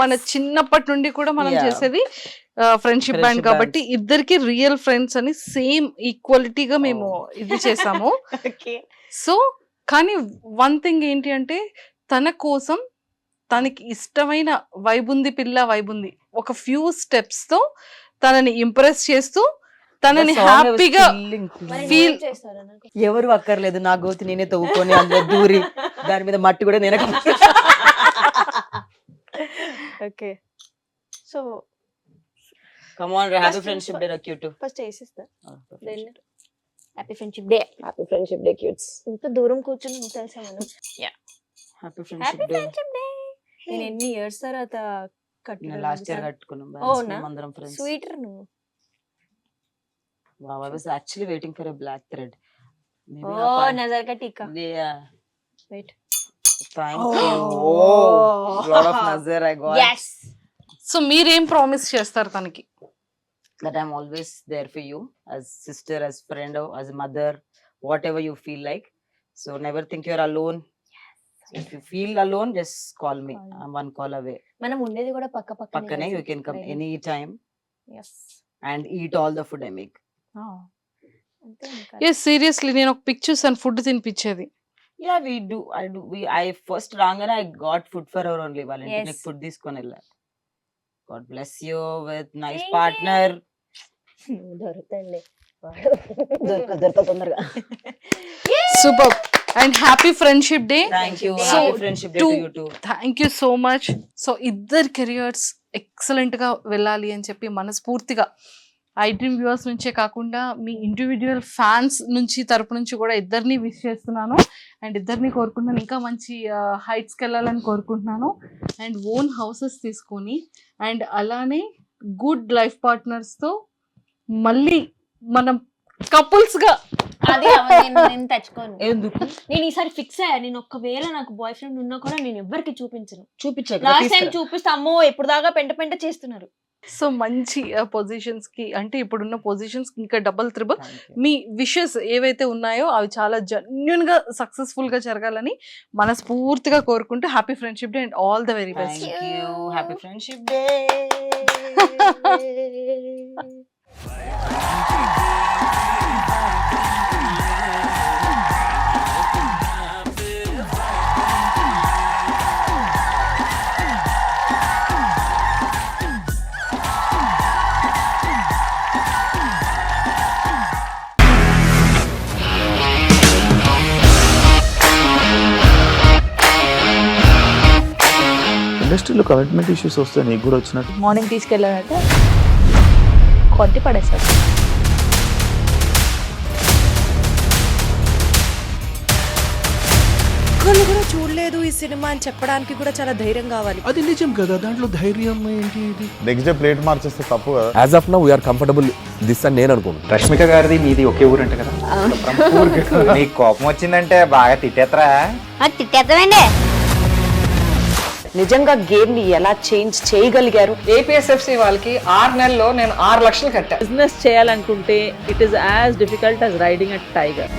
మన చిన్నప్పటి నుండి కూడా మనం Yeah. చేసేది friendship band Friendship కాబట్టి ఇద్దరికి real friends అని సేమ్ ఈక్వాలిటీగా మేము ఇది చేసాము. Okay. సో కానీ వన్ థింగ్ ఏంటి అంటే తన కోసం తనకి ఇష్టమైన వైబుంది పిల్ల వైబుంది ఒక ఫ్యూ స్టెప్స్ తో తనని ఇంప్రెస్ చేస్తూ తనని The song I was హ్యాపీగా feeling. మరి Feel- నువ్వేం చేస్తారా నాకు? ఎవరు అక్కర్లేదు, నా గోతి నేనే తవ్వుకొని అందులో దూరి దాని మీద మట్టి కూడా నేనే Okay. So come on happy First- friendship day cute. First చేసేస్తా, then happy friendship day. Happy friendship day cutes. ఇంత దూరం కూర్చొని తెలుసా మనం happy happy friendship day. Friendship day. నేను ఎన్ని ఇయర్స్ తర్వాత లాస్ట్ ఇయర్ కట్టుకున్నాం అవునా? అందరం ఫ్రెండ్స్. స్వీటర్ నువ్వు. Wow, I was actually waiting for a black thread. Maybe ఓ నజర్ కా టీకా. yeah. Wait. Thank Oh. you. Oh, lot of nazar I got. Yes. So మీరేం ప్రామిస్ చేస్తారు తనకి? That I'm always there for you, as sister, as friend, or as mother, whatever you feel like. So never think you're alone. If you feel alone, just call me. I'm one call away. మనం ఉండేది కూడా పక్క Pakkane, you can come anytime Yes. and eat all the food I make. అంతే ఇంకా. ఏ seriously నేను ఒక pick చూసాను food తినిపించేది. Yeah, we do. I first rangana I got food for her only. Valentine Yes. food తీసుకొని వెళ్ళా. God bless you with nice Thank partner. దొరుకుతాండి. దొరక తొందరగా. Super. And happy friendship day. So, friendship to- thank you so much. So ఇద్దరు careers excellent గా వెళ్ళాలి అని చెప్పి మనస్ఫూర్తిగా ఐ డ్రీమ్ వ్యూవర్స్ నుంచే కాకుండా మీ ఇండివిజువల్ ఫ్యాన్స్ నుంచి తరపు నుంచి కూడా ఇద్దరిని విష్ చేస్తున్నాను. అండ్ ఇద్దరిని కోరుకుంటున్నాను ఇంకా మంచి హైట్స్కి వెళ్ళాలని కోరుకుంటున్నాను. అండ్ ఓన్ హౌసెస్ తీసుకొని అండ్ అలానే గుడ్ లైఫ్ పార్ట్నర్స్తో మళ్ళీ మనం కపుల్స్గా అది నేను తెచ్చుకోను. ఎందుకు నేను ఈసారి ఫిక్స్ అయ్యా, నేను ఒకవేళ నాకు బాయ్ ఫ్రెండ్ ఉన్నా కూడా నేను ఎవరికి చూపించను. చూపించాక లాస్ట్ టైం చూపిస్తే అమ్మో ఎప్పుడు దాకా పెంట చేస్తున్నారు. సో మంచి పొజిషన్స్ కి అంటే ఇప్పుడున్న పొజిషన్స్ ఇంకా డబుల్ త్రిబుల్ మీ విషెస్ ఏవైతే ఉన్నాయో అవి చాలా జెన్యున్ గా సక్సెస్ఫుల్ గా జరగాలని మనస్ఫూర్తిగా కోరుకుంటూ happy friendship day and all the very best. Happy friendship day. ఇండస్ట్రీలో కమిట్మెంట్ ఇష్యూస్ వస్తే నీకు కూడా వచ్చినట్టు మార్నింగ్ తీసుకెళ్ళాలంటే కొద్ది పడేసారు. ఒక్కళ్ళు కూడా చూడలేదు ఈ సినిమా అని చెప్పడానికి కూడా చాలా ధైర్యం కావాలి. అది నిజం కదా, దాంట్లో ధైర్యం ఏంటి ఇది? నెక్స్ట్ డే ప్లేట్ మార్చేస్తే తప్పు కదా. As of now we're comfortable this అని నేను అనుకుంటున్నాను. రష్మిక గారిది మీది ఒకే ఊరు అంట కదా. నీకు కోపం వచ్చిందంటే బాగా తిట్టేత్తరా? తిట్టేద్దామండి. నిజంగా గేమ్ ని ఎలా చేంజ్ చేయగలిగారు? ఏపీఎస్ఎఫ్సి వాళ్ళకి 6 నెలల్లో నేను 6 లక్షలు కట్టా. బిజినెస్ చేయాలనుకుంటే it is as difficult as riding a tiger.